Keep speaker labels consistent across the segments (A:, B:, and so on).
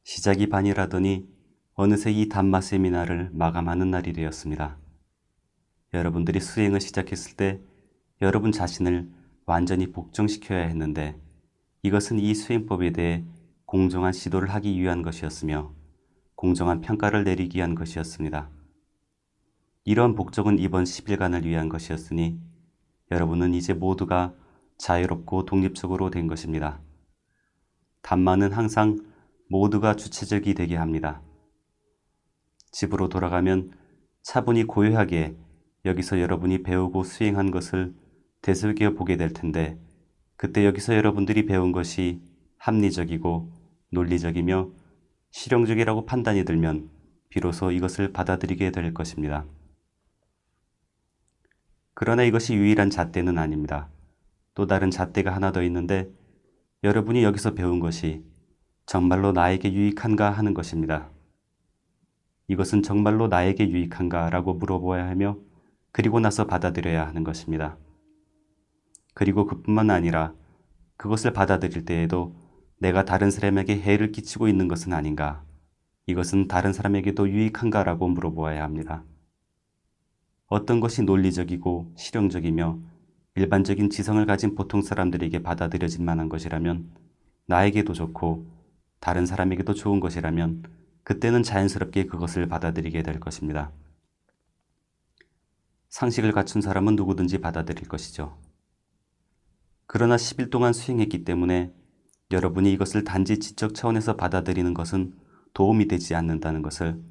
A: 시작이 반이라더니 어느새 이 담마 세미나를 마감하는 날이 되었습니다. 여러분들이 수행을 시작했을 때 여러분 자신을 완전히 복종시켜야 했는데 이것은 이 수행법에 대해 공정한 시도를 하기 위한 것이었으며 공정한 평가를 내리기 위한 것이었습니다. 이러한 복종은 이번 10일간을 위한 것이었으니 여러분은 이제 모두가 자유롭고 독립적으로 된 것입니다. 담마는 항상 모두가 주체적이 되게 합니다. 집으로 돌아가면 차분히 고요하게 여기서 여러분이 배우고 수행한 것을 되새겨 보게 될 텐데 그때 여기서 여러분들이 배운 것이 합리적이고 논리적이며 실용적이라고 판단이 들면 비로소 이것을 받아들이게 될 것입니다. 그러나 이것이 유일한 잣대는 아닙니다. 또 다른 잣대가 하나 더 있는데 여러분이 여기서 배운 것이 정말로 나에게 유익한가 하는 것입니다. 이것은 정말로 나에게 유익한가 라고 물어보아야 하며 그리고 나서 받아들여야 하는 것입니다. 그리고 그뿐만 아니라 그것을 받아들일 때에도 내가 다른 사람에게 해를 끼치고 있는 것은 아닌가, 이것은 다른 사람에게도 유익한가 라고 물어보아야 합니다. 어떤 것이 논리적이고 실용적이며 일반적인 지성을 가진 보통 사람들에게 받아들여질 만한 것이라면 나에게도 좋고 다른 사람에게도 좋은 것이라면 그때는 자연스럽게 그것을 받아들이게 될 것입니다. 상식을 갖춘 사람은 누구든지 받아들일 것이죠. 그러나 10일 동안 수행했기 때문에 여러분이 이것을 단지 지적 차원에서 받아들이는 것은 도움이 되지 않는다는 것을,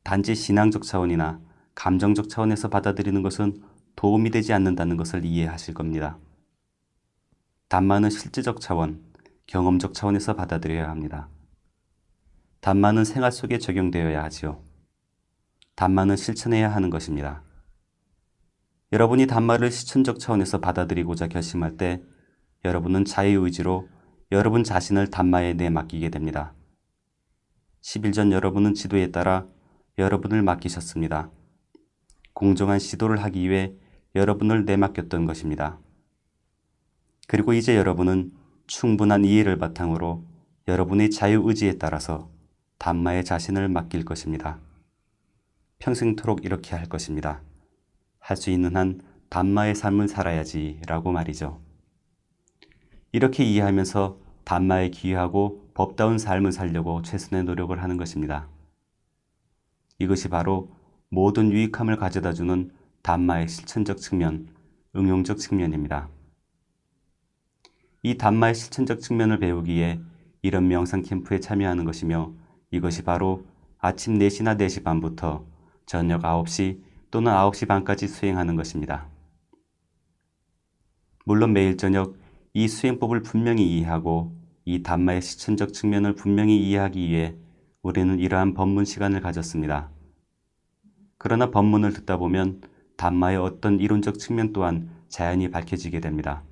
A: 단지 신앙적 차원이나 감정적 차원에서 받아들이는 것은 도움이 되지 않는다는 것을 이해하실 겁니다. 담마는 실제적 차원, 경험적 차원에서 받아들여야 합니다. 담마는 생활 속에 적용되어야 하지요. 담마는 실천해야 하는 것입니다. 여러분이 담마를 실천적 차원에서 받아들이고자 결심할 때 여러분은 자유의지로 여러분 자신을 담마에 내맡기게 됩니다. 10일 전 여러분은 지도에 따라 여러분을 맡기셨습니다. 공정한 시도를 하기 위해 여러분을 내맡겼던 것입니다. 그리고 이제 여러분은 충분한 이해를 바탕으로 여러분의 자유의지에 따라서 담마에 자신을 맡길 것입니다. 평생토록 이렇게 할 것입니다. 할 수 있는 한 담마의 삶을 살아야지 라고 말이죠. 이렇게 이해하면서 담마에 기여하고 법다운 삶을 살려고 최선의 노력을 하는 것입니다. 이것이 바로 모든 유익함을 가져다주는 담마의 실천적 측면, 응용적 측면입니다. 이 담마의 실천적 측면을 배우기에 이런 명상 캠프에 참여하는 것이며 이것이 바로 아침 4시나 4시 반부터 저녁 9시 또는 9시 반까지 수행하는 것입니다. 물론 매일 저녁 이 수행법을 분명히 이해하고 이 담마의 실천적 측면을 분명히 이해하기 위해 우리는 이러한 법문 시간을 가졌습니다. 그러나 법문을 듣다 보면 담마의 어떤 이론적 측면 또한 자연히 밝혀지게 됩니다.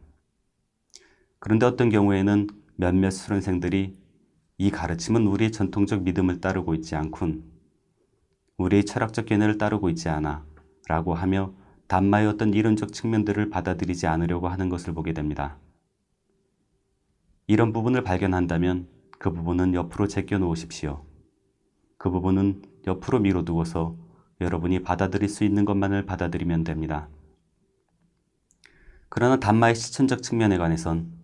A: 그런데 어떤 경우에는 몇몇 수련생들이 이 가르침은 우리의 전통적 믿음을 따르고 있지 않군, 우리의 철학적 견해를 따르고 있지 않아 라고 하며 담마의 어떤 이론적 측면들을 받아들이지 않으려고 하는 것을 보게 됩니다. 이런 부분을 발견한다면 그 부분은 옆으로 제껴 놓으십시오. 그 부분은 옆으로 미뤄두어서 여러분이 받아들일 수 있는 것만을 받아들이면 됩니다. 그러나 담마의 실천적 측면에 관해선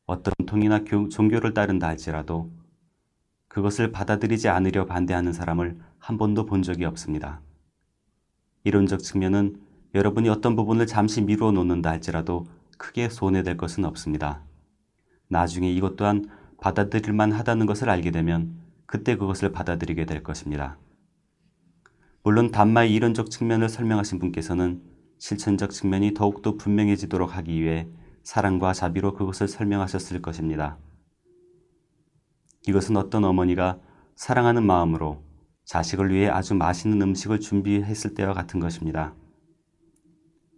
A: 어떤 통이나 종교를 따른다 할지라도 그것을 받아들이지 않으려 반대하는 사람을 한 번도 본 적이 없습니다. 이론적 측면은 여러분이 어떤 부분을 잠시 미루어 놓는다 할지라도 크게 손해될 것은 없습니다. 나중에 이것 또한 받아들일만 하다는 것을 알게 되면 그때 그것을 받아들이게 될 것입니다. 물론 담마의 이론적 측면을 설명하신 분께서는 실천적 측면이 더욱더 분명해지도록 하기 위해 사랑과 자비로 그것을 설명하셨을 것입니다. 이것은 어떤 어머니가 사랑하는 마음으로 자식을 위해 아주 맛있는 음식을 준비했을 때와 같은 것입니다.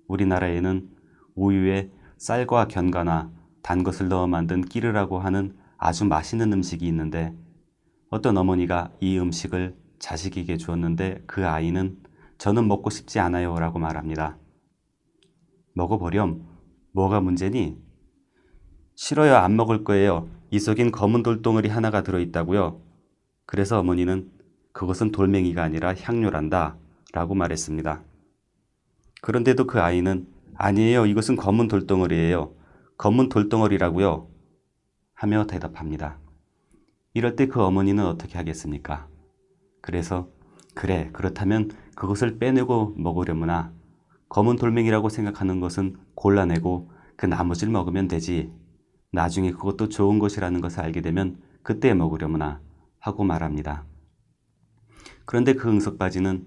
A: 우리나라에는 우유에 쌀과 견과나 단 것을 넣어 만든 끼르라고 하는 아주 맛있는 음식이 있는데 어떤 어머니가 이 음식을 자식에게 주었는데 그 아이는 저는 먹고 싶지 않아요 라고 말합니다. 먹어보렴. 뭐가 문제니? 싫어요. 안 먹을 거예요. 이 속엔 검은 돌덩어리 하나가 들어있다고요. 그래서 어머니는 그것은 돌멩이가 아니라 향료란다 라고 말했습니다. 그런데도 그 아이는 아니에요. 이것은 검은 돌덩어리예요. 검은 돌덩어리라고요. 하며 대답합니다. 이럴 때 그 어머니는 어떻게 하겠습니까? 그래서 그래, 그렇다면 그것을 빼내고 먹으려무나 검은 돌멩이라고 생각하는 것은 골라내고 그 나머지를 먹으면 되지. 나중에 그것도 좋은 것이라는 것을 알게 되면 그때 먹으려무나 하고 말합니다. 그런데 그 응석바지는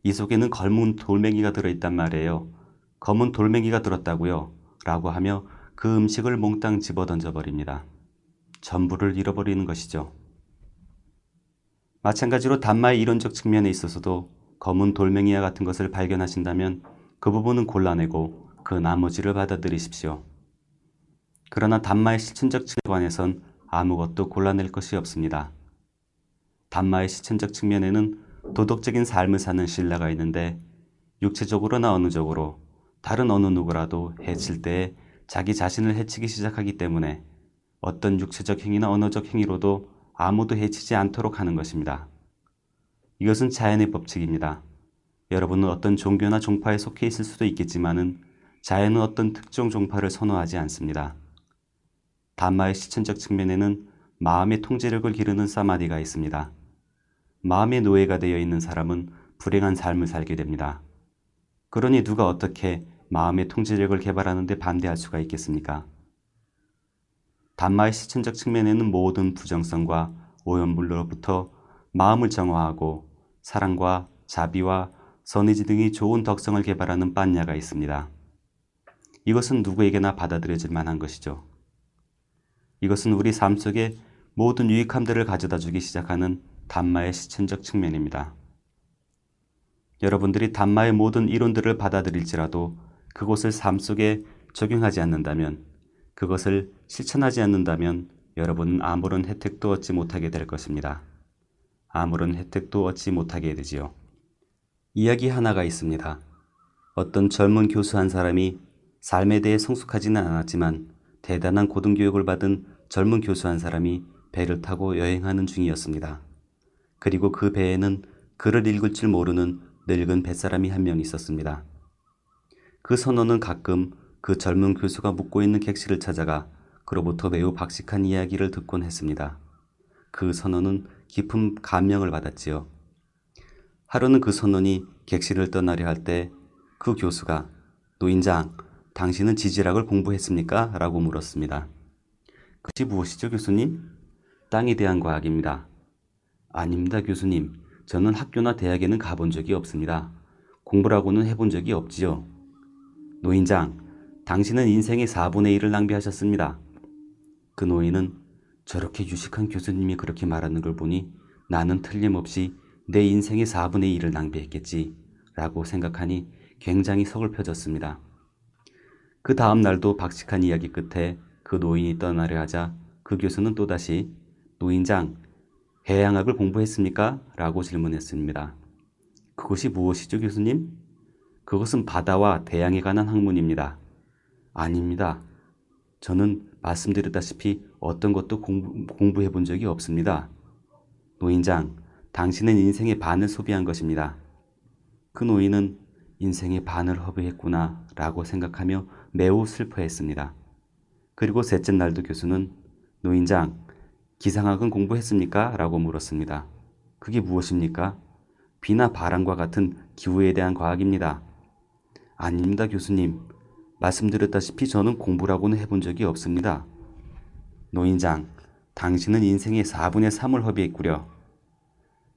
A: 이 속에는 검은 돌멩이가 들어있단 말이에요. 검은 돌멩이가 들었다고요. 라고 하며 그 음식을 몽땅 집어던져 버립니다. 전부를 잃어버리는 것이죠. 마찬가지로 단마의 이론적 측면에 있어서도 검은 돌멩이와 같은 것을 발견하신다면 그 부분은 골라내고 그 나머지를 받아들이십시오. 그러나 단마의 실천적 측면에 관해선 아무것도 골라낼 것이 없습니다. 단마의 실천적 측면에는 도덕적인 삶을 사는 신라가 있는데 육체적으로나 언어적으로 다른 어느 누구라도 해칠 때에 자기 자신을 해치기 시작하기 때문에 어떤 육체적 행위나 언어적 행위로도 아무도 해치지 않도록 하는 것입니다. 이것은 자연의 법칙입니다. 여러분은 어떤 종교나 종파에 속해 있을 수도 있겠지만은 자연은 어떤 특정 종파를 선호하지 않습니다. 단마의 실천적 측면에는 마음의 통제력을 기르는 사마디가 있습니다. 마음의 노예가 되어 있는 사람은 불행한 삶을 살게 됩니다. 그러니 누가 어떻게 마음의 통제력을 개발하는 데 반대할 수가 있겠습니까? 단마의 실천적 측면에는 모든 부정성과 오염물로부터 마음을 정화하고 사랑과 자비와 선의지 등의 좋은 덕성을 개발하는 빤야가 있습니다. 이것은 누구에게나 받아들여질 만한 것이죠. 이것은 우리 삶 속에 모든 유익함들을 가져다 주기 시작하는 단마의 실천적 측면입니다. 여러분들이 단마의 모든 이론들을 받아들일지라도 그것을 삶 속에 적용하지 않는다면, 그것을 실천하지 않는다면 여러분은 아무런 혜택도 얻지 못하게 될 것입니다. 아무런 혜택도 얻지 못하게 되지요. 이야기 하나가 있습니다. 어떤 젊은 교수 한 사람이 삶에 대해 성숙하지는 않았지만 대단한 고등교육을 받은 젊은 교수 한 사람이 배를 타고 여행하는 중이었습니다. 그리고 그 배에는 글을 읽을 줄 모르는 늙은 뱃사람이 한 명 있었습니다. 그 선원은 가끔 그 젊은 교수가 묵고 있는 객실을 찾아가 그로부터 매우 박식한 이야기를 듣곤 했습니다. 그 선원은 깊은 감명을 받았지요. 하루는 그 선원이 객실을 떠나려 할 때 그 교수가 노인장, 당신은 지질학을 공부했습니까? 라고 물었습니다. 그것이 무엇이죠, 교수님? 땅에 대한 과학입니다. 아닙니다, 교수님. 저는 학교나 대학에는 가본 적이 없습니다. 공부라고는 해본 적이 없지요. 노인장, 당신은 인생의 4분의 1을 낭비하셨습니다. 그 노인은 저렇게 유식한 교수님이 그렇게 말하는 걸 보니 나는 틀림없이 내 인생의 4분의 1을 낭비했겠지 라고 생각하니 굉장히 서글퍼졌습니다. 그 다음 날도 박식한 이야기 끝에 그 노인이 떠나려 하자 그 교수는 또다시 노인장, 해양학을 공부했습니까? 라고 질문했습니다. 그것이 무엇이죠, 교수님? 그것은 바다와 대양에 관한 학문입니다. 아닙니다. 저는 말씀드렸다시피 어떤 것도 공부해 본 적이 없습니다. 노인장, 당신은 인생의 반을 소비한 것입니다. 그 노인은 인생의 반을 허비했구나 라고 생각하며 매우 슬퍼했습니다. 그리고 셋째 날도 교수는 노인장, 기상학은 공부했습니까? 라고 물었습니다. 그게 무엇입니까? 비나 바람과 같은 기후에 대한 과학입니다. 아닙니다, 교수님. 말씀드렸다시피 저는 공부라고는 해본 적이 없습니다. 노인장, 당신은 인생의 4분의 3을 허비했구려.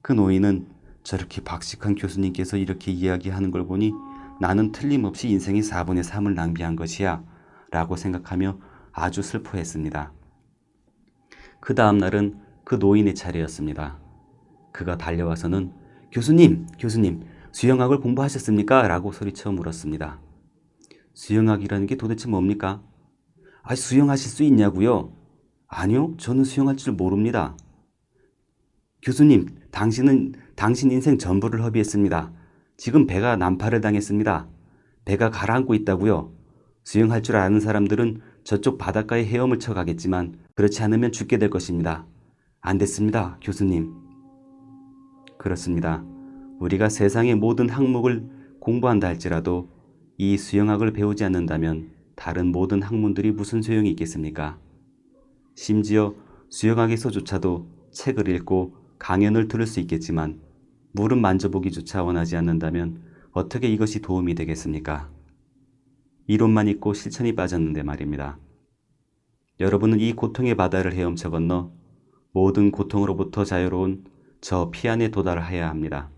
A: 그 노인은 저렇게 박식한 교수님께서 이렇게 이야기하는 걸 보니 나는 틀림없이 인생의 4분의 3을 낭비한 것이야 라고 생각하며 아주 슬퍼했습니다. 그 다음 날은 그 노인의 차례였습니다. 그가 달려와서는 교수님, 수영학을 공부하셨습니까? 라고 소리쳐 물었습니다. 수영학이라는 게 도대체 뭡니까? 수영하실 수 있냐고요? 아니요, 저는 수영할 줄 모릅니다. 교수님, 당신 인생 전부를 허비했습니다. 지금 배가 난파를 당했습니다. 배가 가라앉고 있다고요. 수영할 줄 아는 사람들은 저쪽 바닷가에 헤엄을 쳐 가겠지만 그렇지 않으면 죽게 될 것입니다. 안 됐습니다, 교수님. 그렇습니다. 우리가 세상의 모든 학문을 공부한다 할지라도 이 수영학을 배우지 않는다면 다른 모든 학문들이 무슨 소용이 있겠습니까? 심지어 수영학에서조차도 책을 읽고 강연을 들을 수 있겠지만 물은 만져보기조차 원하지 않는다면 어떻게 이것이 도움이 되겠습니까? 이론만 있고 실천이 빠졌는데 말입니다. 여러분은 이 고통의 바다를 헤엄쳐 건너 모든 고통으로부터 자유로운 저 피안에 도달해야 합니다.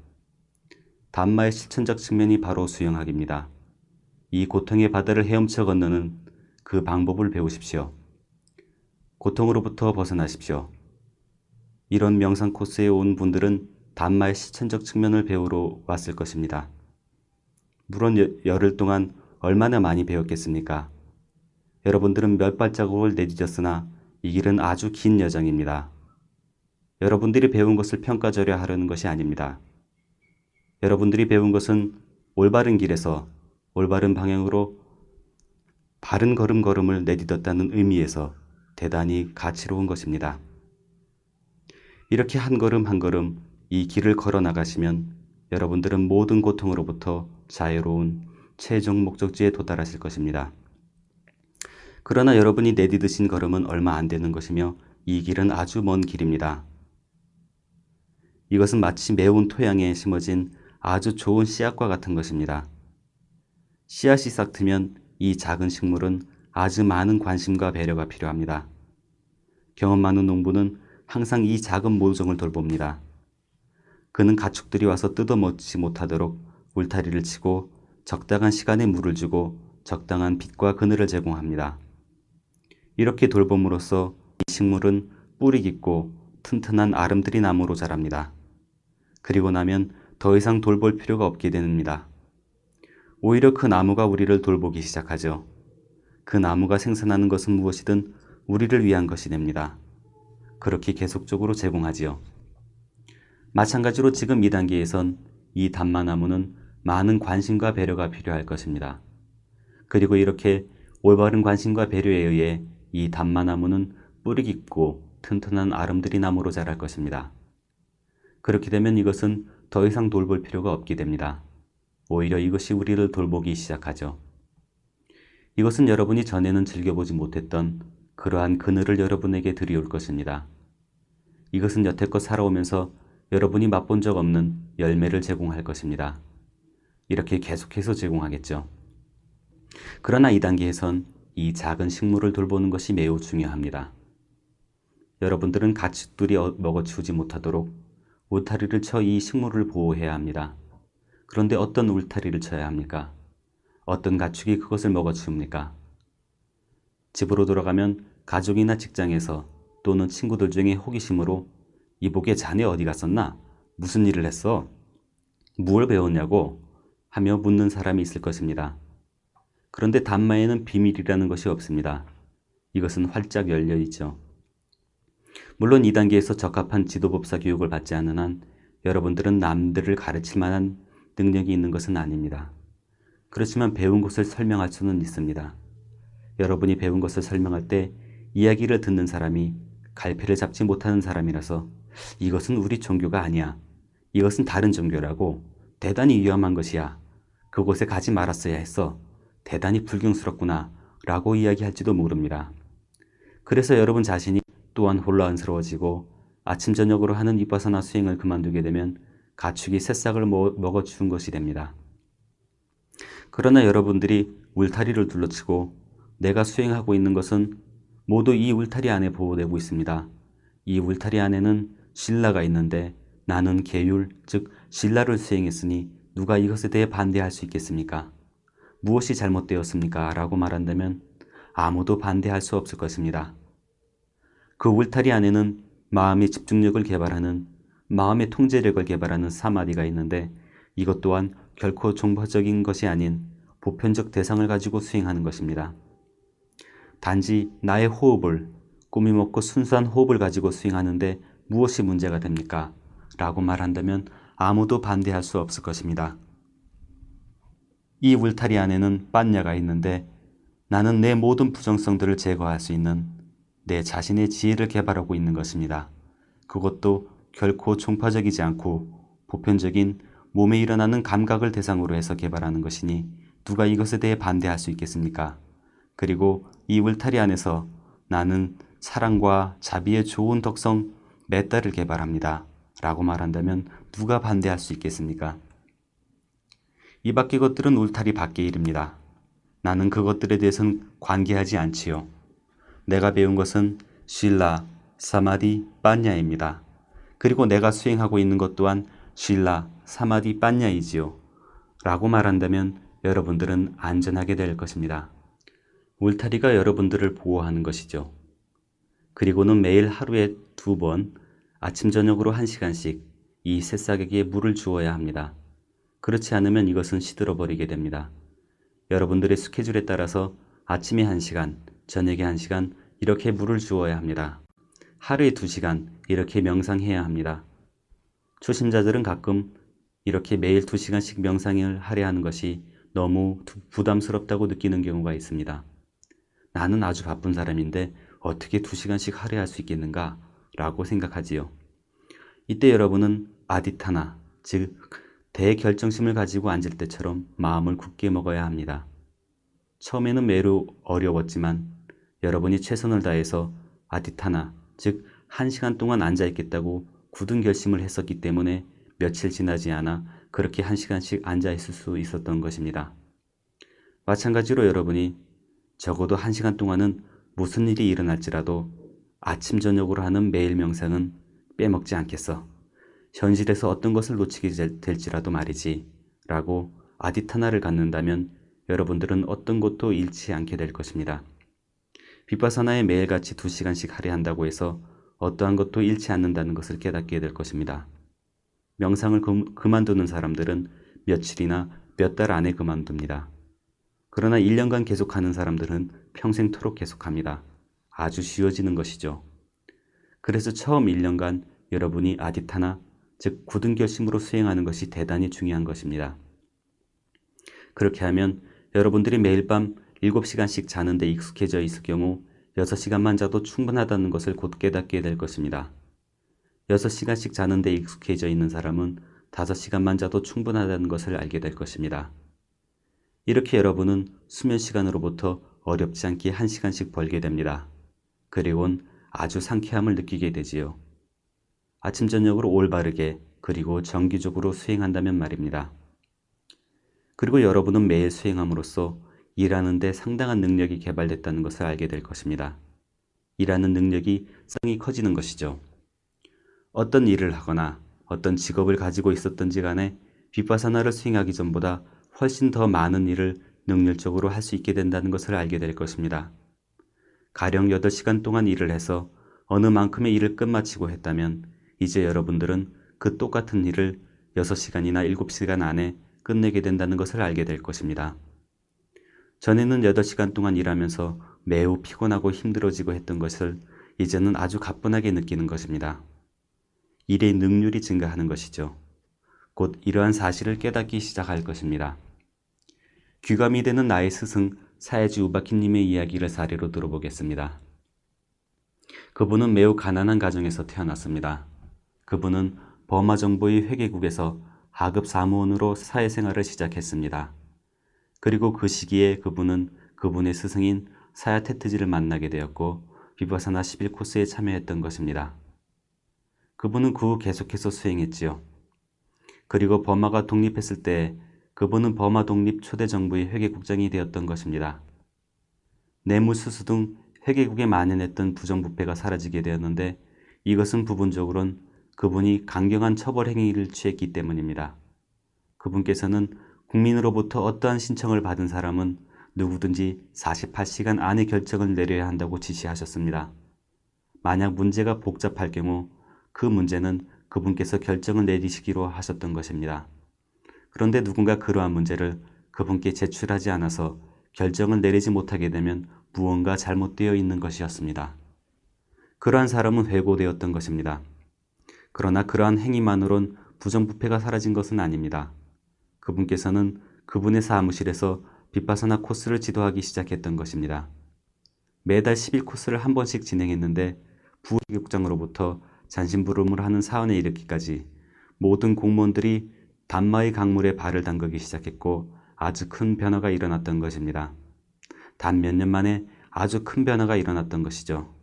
A: 담마의 실천적 측면이 바로 수영학입니다. 이 고통의 바다를 헤엄쳐 건너는 그 방법을 배우십시오. 고통으로부터 벗어나십시오. 이런 명상 코스에 온 분들은 담마의 실천적 측면을 배우러 왔을 것입니다. 물론 열흘 동안 얼마나 많이 배웠겠습니까? 여러분들은 몇 발자국을 내디뎠으나 이 길은 아주 긴 여정입니다. 여러분들이 배운 것을 평가절하 하려는 것이 아닙니다. 여러분들이 배운 것은 올바른 길에서 올바른 방향으로 바른 걸음걸음을 내딛었다는 의미에서 대단히 가치로운 것입니다. 이렇게 한 걸음 한 걸음 이 길을 걸어 나가시면 여러분들은 모든 고통으로부터 자유로운 최종 목적지에 도달하실 것입니다. 그러나 여러분이 내디드신 걸음은 얼마 안 되는 것이며 이 길은 아주 먼 길입니다. 이것은 마치 매운 토양에 심어진 아주 좋은 씨앗과 같은 것입니다. 씨앗이 싹 트면 이 작은 식물은 아주 많은 관심과 배려가 필요합니다. 경험 많은 농부는 항상 이 작은 모종을 돌봅니다. 그는 가축들이 와서 뜯어먹지 못하도록 울타리를 치고 적당한 시간에 물을 주고 적당한 빛과 그늘을 제공합니다. 이렇게 돌봄으로써 이 식물은 뿌리 깊고 튼튼한 아름드리 나무로 자랍니다. 그리고 나면 더 이상 돌볼 필요가 없게 됩니다. 오히려 그 나무가 우리를 돌보기 시작하죠. 그 나무가 생산하는 것은 무엇이든 우리를 위한 것이 됩니다. 그렇게 계속적으로 제공하지요. 마찬가지로 지금 이 단계에선 이 담마나무는 많은 관심과 배려가 필요할 것입니다. 그리고 이렇게 올바른 관심과 배려에 의해 이 담마나무는 뿌리 깊고 튼튼한 아름드리 나무로 자랄 것입니다. 그렇게 되면 이것은 더 이상 돌볼 필요가 없게 됩니다. 오히려 이것이 우리를 돌보기 시작하죠. 이것은 여러분이 전에는 즐겨보지 못했던 그러한 그늘을 여러분에게 들이올 것입니다. 이것은 여태껏 살아오면서 여러분이 맛본 적 없는 열매를 제공할 것입니다. 이렇게 계속해서 제공하겠죠. 그러나 이 단계에선 이 작은 식물을 돌보는 것이 매우 중요합니다. 여러분들은 가축들이 먹어치우지 못하도록 울타리를 쳐 이 식물을 보호해야 합니다. 그런데 어떤 울타리를 쳐야 합니까? 어떤 가축이 그것을 먹어치웁니까? 집으로 돌아가면 가족이나 직장에서 또는 친구들 중에 호기심으로 이보게 자네 어디 갔었나? 무슨 일을 했어? 뭘 배웠냐고? 하며 묻는 사람이 있을 것입니다. 그런데 담마에는 비밀이라는 것이 없습니다. 이것은 활짝 열려 있죠. 물론 이 단계에서 적합한 지도법사 교육을 받지 않는 한 여러분들은 남들을 가르칠 만한 능력이 있는 것은 아닙니다. 그렇지만 배운 것을 설명할 수는 있습니다. 여러분이 배운 것을 설명할 때 이야기를 듣는 사람이 갈피를 잡지 못하는 사람이라서 이것은 우리 종교가 아니야. 이것은 다른 종교라고. 대단히 위험한 것이야. 그곳에 가지 말았어야 했어. 대단히 불경스럽구나. 라고 이야기할지도 모릅니다. 그래서 여러분 자신이 또한 혼란스러워지고 아침 저녁으로 하는 위파사나 수행을 그만두게 되면 가축이 새싹을 먹어치운 것이 됩니다. 그러나 여러분들이 울타리를 둘러치고 내가 수행하고 있는 것은 모두 이 울타리 안에 보호되고 있습니다. 이 울타리 안에는 신라가 있는데 나는 계율, 즉 신라를 수행했으니 누가 이것에 대해 반대할 수 있겠습니까? 무엇이 잘못되었습니까? 라고 말한다면 아무도 반대할 수 없을 것입니다. 그 울타리 안에는 마음의 집중력을 개발하는, 마음의 통제력을 개발하는 사마디가 있는데 이것 또한 결코 종파적인 것이 아닌 보편적 대상을 가지고 수행하는 것입니다. 단지 나의 호흡을, 꾸미 먹고 순수한 호흡을 가지고 수행하는데 무엇이 문제가 됩니까? 라고 말한다면 아무도 반대할 수 없을 것입니다. 이 울타리 안에는 빤야가 있는데 나는 내 모든 부정성들을 제거할 수 있는 내 자신의 지혜를 개발하고 있는 것입니다. 그것도 결코 종파적이지 않고 보편적인 몸에 일어나는 감각을 대상으로 해서 개발하는 것이니 누가 이것에 대해 반대할 수 있겠습니까? 그리고 이 울타리 안에서 나는 사랑과 자비의 좋은 덕성 메따를 개발합니다. 라고 말한다면 누가 반대할 수 있겠습니까? 이 밖의 것들은 울타리 밖의 일입니다. 나는 그것들에 대해서는 관계하지 않지요. 내가 배운 것은 쉴라, 사마디, 빠냐입니다. 그리고 내가 수행하고 있는 것 또한 쉴라, 사마디, 빠냐이지요. 라고 말한다면 여러분들은 안전하게 될 것입니다. 울타리가 여러분들을 보호하는 것이죠. 그리고는 매일 하루에 2번 아침 저녁으로 1시간씩 이 새싹에게 물을 주어야 합니다. 그렇지 않으면 이것은 시들어 버리게 됩니다. 여러분들의 스케줄에 따라서 아침에 1시간, 저녁에 1시간 이렇게 물을 주어야 합니다. 하루에 2시간 이렇게 명상해야 합니다. 초심자들은 가끔 이렇게 매일 2시간씩 명상을 하려 하는 것이 너무 부담스럽다고 느끼는 경우가 있습니다. 나는 아주 바쁜 사람인데 어떻게 2시간씩 하려 할 수 있겠는가? 라고 생각하지요. 이때 여러분은 아디타나, 즉 대결정심을 가지고 앉을 때처럼 마음을 굳게 먹어야 합니다. 처음에는 매우 어려웠지만 여러분이 최선을 다해서 아디타나, 즉 1시간 동안 앉아있겠다고 굳은 결심을 했었기 때문에 며칠 지나지 않아 그렇게 1시간씩 앉아있을 수 있었던 것입니다. 마찬가지로 여러분이 적어도 1시간 동안은 무슨 일이 일어날지라도 아침 저녁으로 하는 매일 명상은 빼먹지 않겠어. 현실에서 어떤 것을 놓치게 될지라도 말이지 라고 아디타나를 갖는다면 여러분들은 어떤 것도 잃지 않게 될 것입니다. 비파사나에 매일같이 2시간씩 하려 한다고 해서 어떠한 것도 잃지 않는다는 것을 깨닫게 될 것입니다. 명상을 그만두는 사람들은 며칠이나 몇 달 안에 그만둡니다. 그러나 1년간 계속하는 사람들은 평생토록 계속합니다. 아주 쉬워지는 것이죠. 그래서 처음 1년간 여러분이 아디타나, 즉 굳은 결심으로 수행하는 것이 대단히 중요한 것입니다. 그렇게 하면 여러분들이 매일 밤 7시간씩 자는 데 익숙해져 있을 경우 6시간만 자도 충분하다는 것을 곧 깨닫게 될 것입니다. 6시간씩 자는 데 익숙해져 있는 사람은 5시간만 자도 충분하다는 것을 알게 될 것입니다. 이렇게 여러분은 수면 시간으로부터 어렵지 않게 1시간씩 벌게 됩니다. 그리고는 아주 상쾌함을 느끼게 되지요. 아침 저녁으로 올바르게 그리고 정기적으로 수행한다면 말입니다. 그리고 여러분은 매일 수행함으로써 일하는 데 상당한 능력이 개발됐다는 것을 알게 될 것입니다. 일하는 능력이 상당히 커지는 것이죠. 어떤 일을 하거나 어떤 직업을 가지고 있었던지 간에 비파사나를 수행하기 전보다 훨씬 더 많은 일을 능률적으로 할 수 있게 된다는 것을 알게 될 것입니다. 가령 8시간 동안 일을 해서 어느 만큼의 일을 끝마치고 했다면 이제 여러분들은 그 똑같은 일을 6시간이나 7시간 안에 끝내게 된다는 것을 알게 될 것입니다. 전에는 8시간 동안 일하면서 매우 피곤하고 힘들어지고 했던 것을 이제는 아주 가뿐하게 느끼는 것입니다. 일의 능률이 증가하는 것이죠. 곧 이러한 사실을 깨닫기 시작할 것입니다. 귀감이 되는 나의 스승 사야지 우바키님의 이야기를 사례로 들어보겠습니다. 그분은 매우 가난한 가정에서 태어났습니다. 그분은 버마 정부의 회계국에서 하급 사무원으로 사회생활을 시작했습니다. 그리고 그 시기에 그분은 그분의 스승인 사야테트지를 만나게 되었고 비파사나 11코스에 참여했던 것입니다. 그분은 그 후 계속해서 수행했지요. 그리고 버마가 독립했을 때 그분은 버마 독립 초대 정부의 회계국장이 되었던 것입니다. 뇌물수수 등 회계국에 만연했던 부정부패가 사라지게 되었는데 이것은 부분적으로는 그분이 강경한 처벌 행위를 취했기 때문입니다. 그분께서는 국민으로부터 어떠한 신청을 받은 사람은 누구든지 48시간 안에 결정을 내려야 한다고 지시하셨습니다. 만약 문제가 복잡할 경우 그 문제는 그분께서 결정을 내리시기로 하셨던 것입니다. 그런데 누군가 그러한 문제를 그분께 제출하지 않아서 결정을 내리지 못하게 되면 무언가 잘못되어 있는 것이었습니다. 그러한 사람은 회고되었던 것입니다. 그러나 그러한 행위만으론 부정부패가 사라진 것은 아닙니다. 그분께서는 그분의 사무실에서 비파사나 코스를 지도하기 시작했던 것입니다. 매달 11코스를 한 번씩 진행했는데 부회국장으로부터 잔심부름을 하는 사원에 이르기까지 모든 공무원들이 단마의 강물에 발을 담그기 시작했고 아주 큰 변화가 일어났던 것입니다. 단 몇 년 만에 아주 큰 변화가 일어났던 것이죠.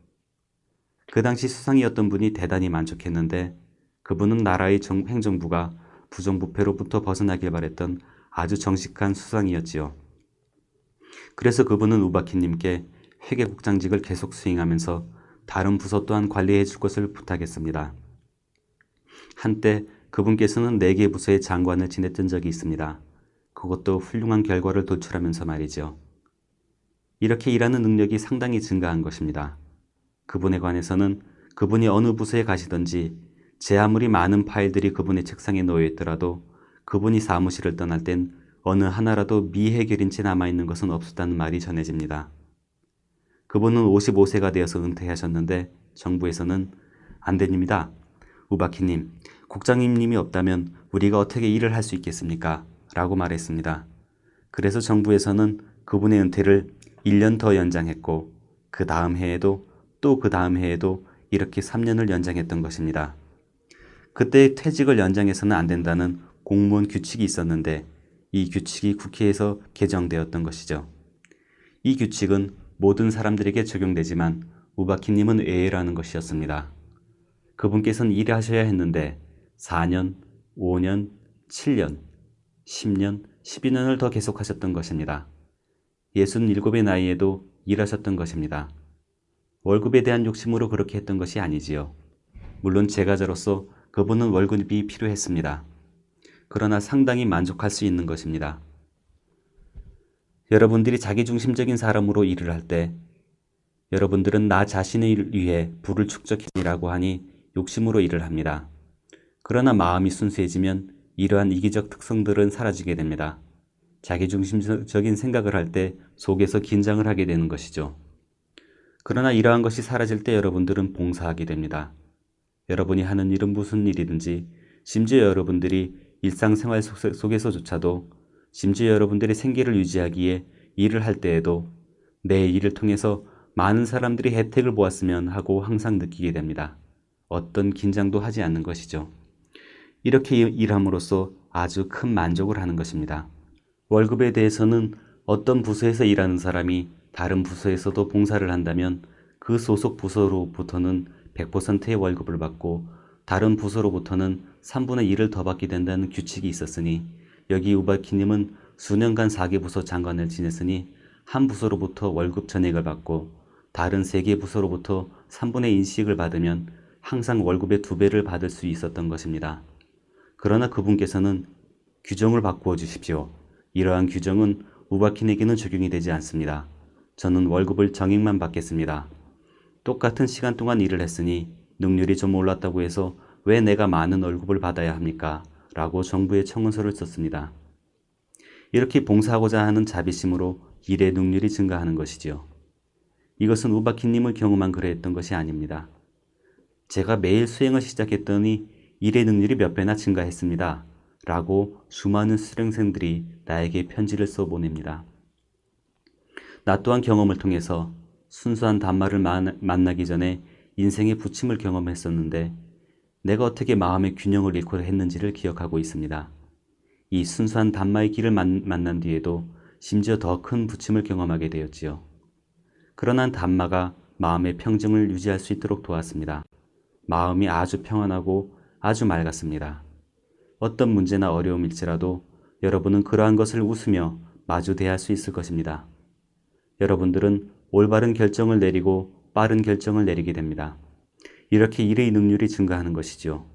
A: 그 당시 수상이었던 분이 대단히 만족했는데 그분은 나라의 행정부가 부정부패로부터 벗어나길 바랬던 아주 정직한 수상이었지요. 그래서 그분은 우바키님께 회계국장직을 계속 수행하면서 다른 부서 또한 관리해 줄 것을 부탁했습니다. 한때 그분께서는 4개 부서의 장관을 지냈던 적이 있습니다. 그것도 훌륭한 결과를 도출하면서 말이죠. 이렇게 일하는 능력이 상당히 증가한 것입니다. 그분에 관해서는 그분이 어느 부서에 가시든지 제 아무리 많은 파일들이 그분의 책상에 놓여 있더라도 그분이 사무실을 떠날 땐 어느 하나라도 미해결인 채 남아있는 것은 없었다는 말이 전해집니다. 그분은 55세가 되어서 은퇴하셨는데 정부에서는 안 됩니다. 우바키님, 국장님이 없다면 우리가 어떻게 일을 할 수 있겠습니까? 라고 말했습니다. 그래서 정부에서는 그분의 은퇴를 1년 더 연장했고 그 다음 해에도 또 그 다음 해에도 이렇게 3년을 연장했던 것입니다. 그때 퇴직을 연장해서는 안 된다는 공무원 규칙이 있었는데 이 규칙이 국회에서 개정되었던 것이죠. 이 규칙은 모든 사람들에게 적용되지만 우바키님은 외예라는 것이었습니다. 그분께서는 일하셔야 했는데 4년, 5년, 7년, 10년, 12년을 더 계속하셨던 것입니다. 67의 나이에도 일하셨던 것입니다. 월급에 대한 욕심으로 그렇게 했던 것이 아니지요. 물론 제가자로서 그분은 월급이 필요했습니다. 그러나 상당히 만족할 수 있는 것입니다. 여러분들이 자기중심적인 사람으로 일을 할 때 여러분들은 나 자신을 위해 부를 축적해라고 하니 욕심으로 일을 합니다. 그러나 마음이 순수해지면 이러한 이기적 특성들은 사라지게 됩니다. 자기중심적인 생각을 할 때 속에서 긴장을 하게 되는 것이죠. 그러나 이러한 것이 사라질 때 여러분들은 봉사하게 됩니다. 여러분이 하는 일은 무슨 일이든지 심지어 여러분들이 일상생활 속에서조차도 심지어 여러분들의 생계를 유지하기에 일을 할 때에도 내 일을 통해서 많은 사람들이 혜택을 보았으면 하고 항상 느끼게 됩니다. 어떤 긴장도 하지 않는 것이죠. 이렇게 일함으로써 아주 큰 만족을 하는 것입니다. 월급에 대해서는 어떤 부서에서 일하는 사람이 다른 부서에서도 봉사를 한다면 그 소속 부서로부터는 100%의 월급을 받고 다른 부서로부터는 3분의 1을 더 받게 된다는 규칙이 있었으니 여기 우바키님은 수년간 4개 부서 장관을 지냈으니 한 부서로부터 월급 전액을 받고 다른 3개 부서로부터 3분의 1씩을 받으면 항상 월급의 2배를 받을 수 있었던 것입니다. 그러나 그분께서는 규정을 바꾸어 주십시오. 이러한 규정은 우바킨에게는 적용이 되지 않습니다. 저는 월급을 정액만 받겠습니다. 똑같은 시간 동안 일을 했으니 능률이 좀 올랐다고 해서 왜 내가 많은 월급을 받아야 합니까? 라고 정부에 청원서를 썼습니다. 이렇게 봉사하고자 하는 자비심으로 일의 능률이 증가하는 것이지요. 이것은 우바키님을 경험한 그러했던 것이 아닙니다. 제가 매일 수행을 시작했더니 일의 능률이 몇 배나 증가했습니다. 라고 수많은 수련생들이 나에게 편지를 써보냅니다. 나 또한 경험을 통해서 순수한 단마를 만나기 전에 인생의 부침을 경험했었는데 내가 어떻게 마음의 균형을 잃고 했는지를 기억하고 있습니다. 이 순수한 단마의 길을 만난 뒤에도 심지어 더 큰 부침을 경험하게 되었지요. 그러나 단마가 마음의 평정을 유지할 수 있도록 도왔습니다. 마음이 아주 평안하고 아주 맑았습니다. 어떤 문제나 어려움일지라도 여러분은 그러한 것을 웃으며 마주 대할 수 있을 것입니다. 여러분들은 올바른 결정을 내리고 빠른 결정을 내리게 됩니다. 이렇게 일의 능률이 증가하는 것이죠.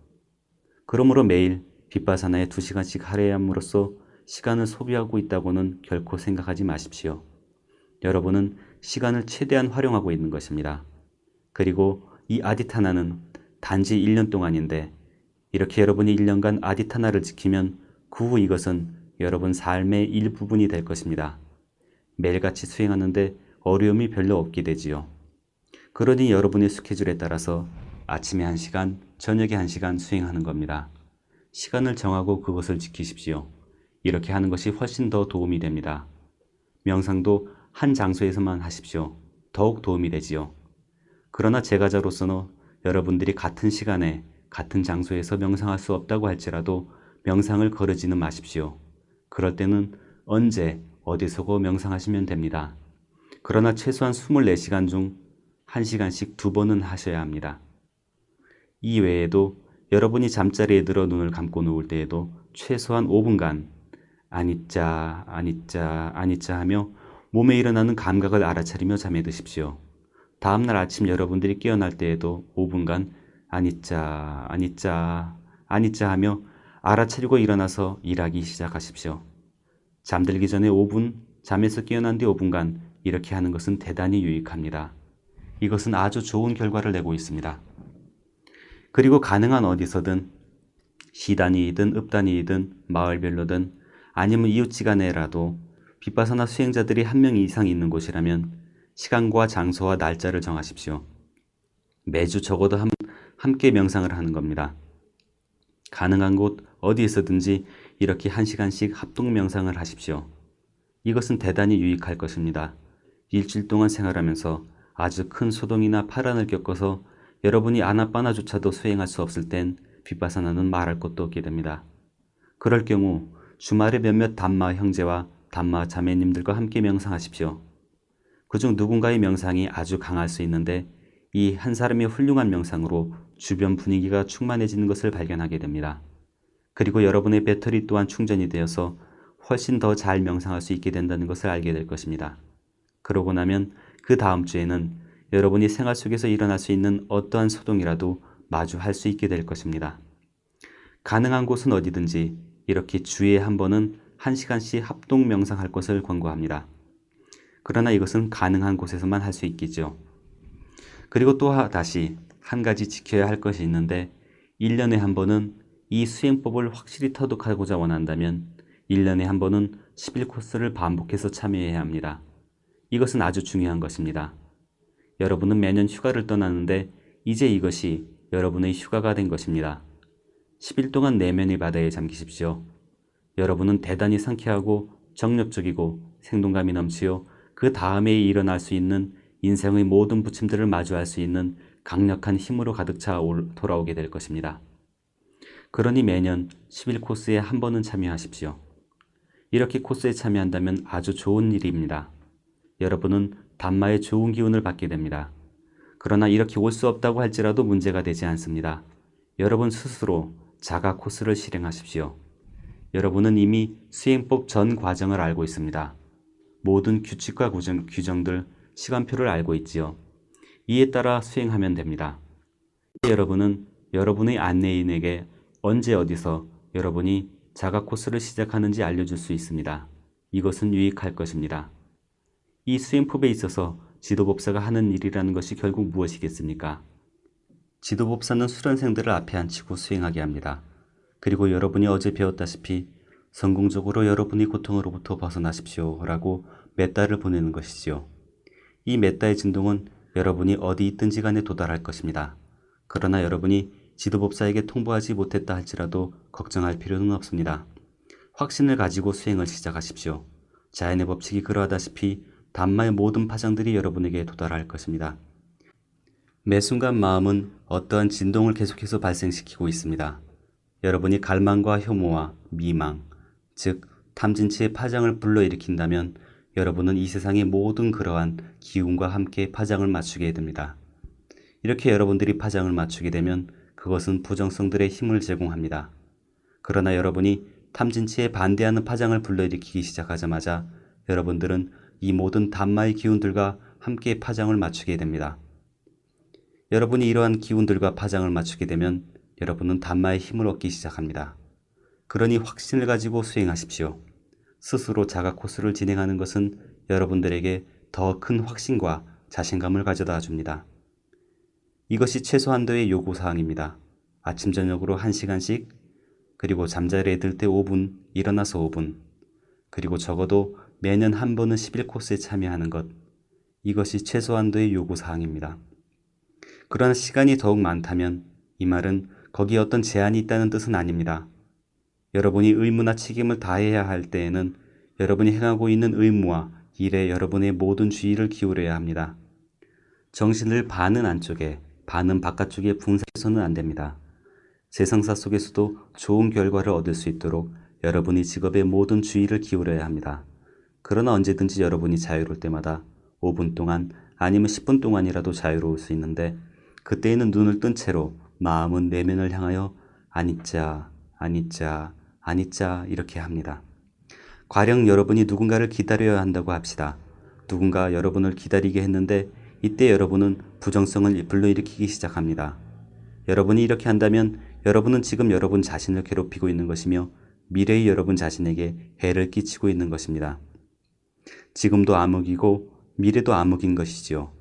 A: 그러므로 매일 빗바사나에 2시간씩 할애함으로써 시간을 소비하고 있다고는 결코 생각하지 마십시오. 여러분은 시간을 최대한 활용하고 있는 것입니다. 그리고 이 아디타나는 단지 1년 동안인데 이렇게 여러분이 1년간 아디타나를 지키면 그 후 이것은 여러분 삶의 일부분이 될 것입니다. 매일같이 수행하는데 어려움이 별로 없게 되지요. 그러니 여러분의 스케줄에 따라서 아침에 1시간, 저녁에 1시간 수행하는 겁니다. 시간을 정하고 그것을 지키십시오. 이렇게 하는 것이 훨씬 더 도움이 됩니다. 명상도 한 장소에서만 하십시오. 더욱 도움이 되지요. 그러나 제가자로서는 여러분들이 같은 시간에 같은 장소에서 명상할 수 없다고 할지라도 명상을 거르지는 마십시오. 그럴 때는 언제 어디서고 명상하시면 됩니다. 그러나 최소한 24시간 중 1시간씩 2번은 하셔야 합니다. 이 외에도 여러분이 잠자리에 들어 눈을 감고 누울 때에도 최소한 5분간 아니짜 아니짜 아니짜 하며 몸에 일어나는 감각을 알아차리며 잠에 드십시오. 다음날 아침 여러분들이 깨어날 때에도 5분간 아니짜 아니짜 아니짜 하며 알아차리고 일어나서 일하기 시작하십시오. 잠들기 전에 5분, 잠에서 깨어난 뒤 5분간 이렇게 하는 것은 대단히 유익합니다. 이것은 아주 좋은 결과를 내고 있습니다. 그리고 가능한 어디서든 시단위이든 읍단위이든 마을별로든 아니면 이웃지간에라도 빗바사나 수행자들이 한 명 이상 있는 곳이라면 시간과 장소와 날짜를 정하십시오. 매주 적어도 함께 명상을 하는 겁니다. 가능한 곳 어디에서든지 이렇게 1시간씩 합동 명상을 하십시오. 이것은 대단히 유익할 것입니다. 일주일 동안 생활하면서 아주 큰 소동이나 파란을 겪어서 여러분이 아나빠나조차도 수행할 수 없을 땐 빗바사나는 말할 것도 없게 됩니다. 그럴 경우 주말에 몇몇 담마 형제와 담마 자매님들과 함께 명상하십시오. 그중 누군가의 명상이 아주 강할 수 있는데 이 한 사람의 훌륭한 명상으로 주변 분위기가 충만해지는 것을 발견하게 됩니다. 그리고 여러분의 배터리 또한 충전이 되어서 훨씬 더 잘 명상할 수 있게 된다는 것을 알게 될 것입니다. 그러고 나면 그 다음 주에는 여러분이 생활 속에서 일어날 수 있는 어떠한 소동이라도 마주할 수 있게 될 것입니다. 가능한 곳은 어디든지 이렇게 주에 한 번은 1시간씩 합동 명상할 것을 권고합니다. 그러나 이것은 가능한 곳에서만 할 수 있겠죠. 그리고 또 다시 한 가지 지켜야 할 것이 있는데 1년에 한 번은 이 수행법을 확실히 터득하고자 원한다면 1년에 한 번은 11코스를 반복해서 참여해야 합니다. 이것은 아주 중요한 것입니다. 여러분은 매년 휴가를 떠나는데 이제 이것이 여러분의 휴가가 된 것입니다. 10일 동안 내면의 바다에 잠기십시오. 여러분은 대단히 상쾌하고 정력적이고 생동감이 넘치어 그 다음에 일어날 수 있는 인생의 모든 부침들을 마주할 수 있는 강력한 힘으로 가득 차 돌아오게 될 것입니다. 그러니 매년 11코스에 한 번은 참여하십시오. 이렇게 코스에 참여한다면 아주 좋은 일입니다. 여러분은 담마의 좋은 기운을 받게 됩니다. 그러나 이렇게 올 수 없다고 할지라도 문제가 되지 않습니다. 여러분 스스로 자가 코스를 실행하십시오. 여러분은 이미 수행법 전 과정을 알고 있습니다. 모든 규칙과 규정들, 시간표를 알고 있지요. 이에 따라 수행하면 됩니다. 여러분은 여러분의 안내인에게 언제 어디서 여러분이 자가 코스를 시작하는지 알려줄 수 있습니다. 이것은 유익할 것입니다. 이 수행법에 있어서 지도법사가 하는 일이라는 것이 결국 무엇이겠습니까? 지도법사는 수련생들을 앞에 앉히고 수행하게 합니다. 그리고 여러분이 어제 배웠다시피 성공적으로 여러분이 고통으로부터 벗어나십시오 라고 메따를 보내는 것이지요. 이 메따의 진동은 여러분이 어디 있든지 간에 도달할 것입니다. 그러나 여러분이 지도법사에게 통보하지 못했다 할지라도 걱정할 필요는 없습니다. 확신을 가지고 수행을 시작하십시오. 자연의 법칙이 그러하다시피 담마의 모든 파장들이 여러분에게 도달할 것입니다. 매 순간 마음은 어떠한 진동을 계속해서 발생시키고 있습니다. 여러분이 갈망과 혐오와 미망, 즉 탐진치의 파장을 불러일으킨다면 여러분은 이 세상의 모든 그러한 기운과 함께 파장을 맞추게 됩니다. 이렇게 여러분들이 파장을 맞추게 되면 그것은 부정성들의 힘을 제공합니다. 그러나 여러분이 탐진치에 반대하는 파장을 불러일으키기 시작하자마자 여러분들은 이 모든 담마의 기운들과 함께 파장을 맞추게 됩니다. 여러분이 이러한 기운들과 파장을 맞추게 되면 여러분은 담마의 힘을 얻기 시작합니다. 그러니 확신을 가지고 수행하십시오. 스스로 자가 코스를 진행하는 것은 여러분들에게 더 큰 확신과 자신감을 가져다 줍니다. 이것이 최소한도의 요구사항입니다. 아침 저녁으로 1시간씩, 그리고 잠자리에 들 때 5분, 일어나서 5분, 그리고 적어도 매년 한 번은 11코스에 참여하는 것. 이것이 최소한도의 요구사항입니다. 그러나 시간이 더욱 많다면 이 말은 거기에 어떤 제한이 있다는 뜻은 아닙니다. 여러분이 의무나 책임을 다해야 할 때에는 여러분이 행하고 있는 의무와 일에 여러분의 모든 주의를 기울여야 합니다. 정신을 반은 안쪽에 반은 바깥쪽에 분산해서는 안 됩니다. 세상사 속에서도 좋은 결과를 얻을 수 있도록 여러분이 직업에 모든 주의를 기울여야 합니다. 그러나 언제든지 여러분이 자유로울 때마다 5분 동안 아니면 10분 동안이라도 자유로울 수 있는데, 그때에는 눈을 뜬 채로 마음은 내면을 향하여 아니짜, 아니짜, 아니짜 이렇게 합니다. 가령 여러분이 누군가를 기다려야 한다고 합시다. 누군가 여러분을 기다리게 했는데 이때 여러분은 부정성을 불러일으키기 시작합니다. 여러분이 이렇게 한다면 여러분은 지금 여러분 자신을 괴롭히고 있는 것이며 미래의 여러분 자신에게 해를 끼치고 있는 것입니다. 지금도 암흑이고 미래도 암흑인 것이지요.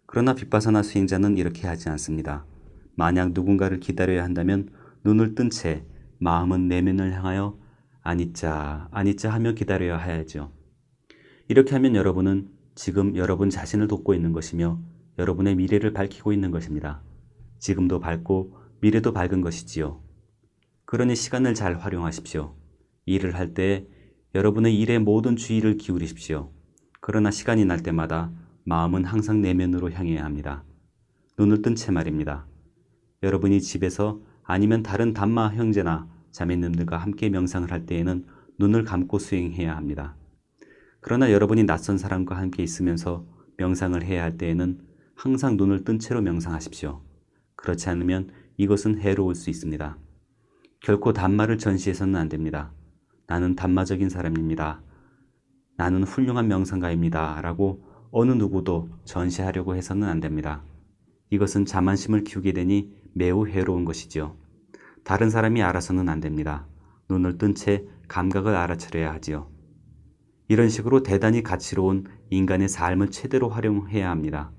A: 그러나 빗바사나 수행자는 이렇게 하지 않습니다. 만약 누군가를 기다려야 한다면 눈을 뜬 채 마음은 내면을 향하여 아니짜, 아니짜 하며 기다려야 하야죠. 이렇게 하면 여러분은 지금 여러분 자신을 돕고 있는 것이며 여러분의 미래를 밝히고 있는 것입니다. 지금도 밝고 미래도 밝은 것이지요. 그러니 시간을 잘 활용하십시오. 일을 할 때 여러분의 일에 모든 주의를 기울이십시오. 그러나 시간이 날 때마다 마음은 항상 내면으로 향해야 합니다. 눈을 뜬 채 말입니다. 여러분이 집에서 아니면 다른 담마 형제나 자매님들과 함께 명상을 할 때에는 눈을 감고 수행해야 합니다. 그러나 여러분이 낯선 사람과 함께 있으면서 명상을 해야 할 때에는 항상 눈을 뜬 채로 명상하십시오. 그렇지 않으면 이것은 해로울 수 있습니다. 결코 담마를 전시해서는 안 됩니다. 나는 담마적인 사람입니다. 나는 훌륭한 명상가입니다. 라고 어느 누구도 전시하려고 해서는 안 됩니다. 이것은 자만심을 키우게 되니 매우 해로운 것이지요. 다른 사람이 알아서는 안 됩니다. 눈을 뜬 채 감각을 알아차려야 하지요. 이런 식으로 대단히 가치로운 인간의 삶을 최대로 활용해야 합니다.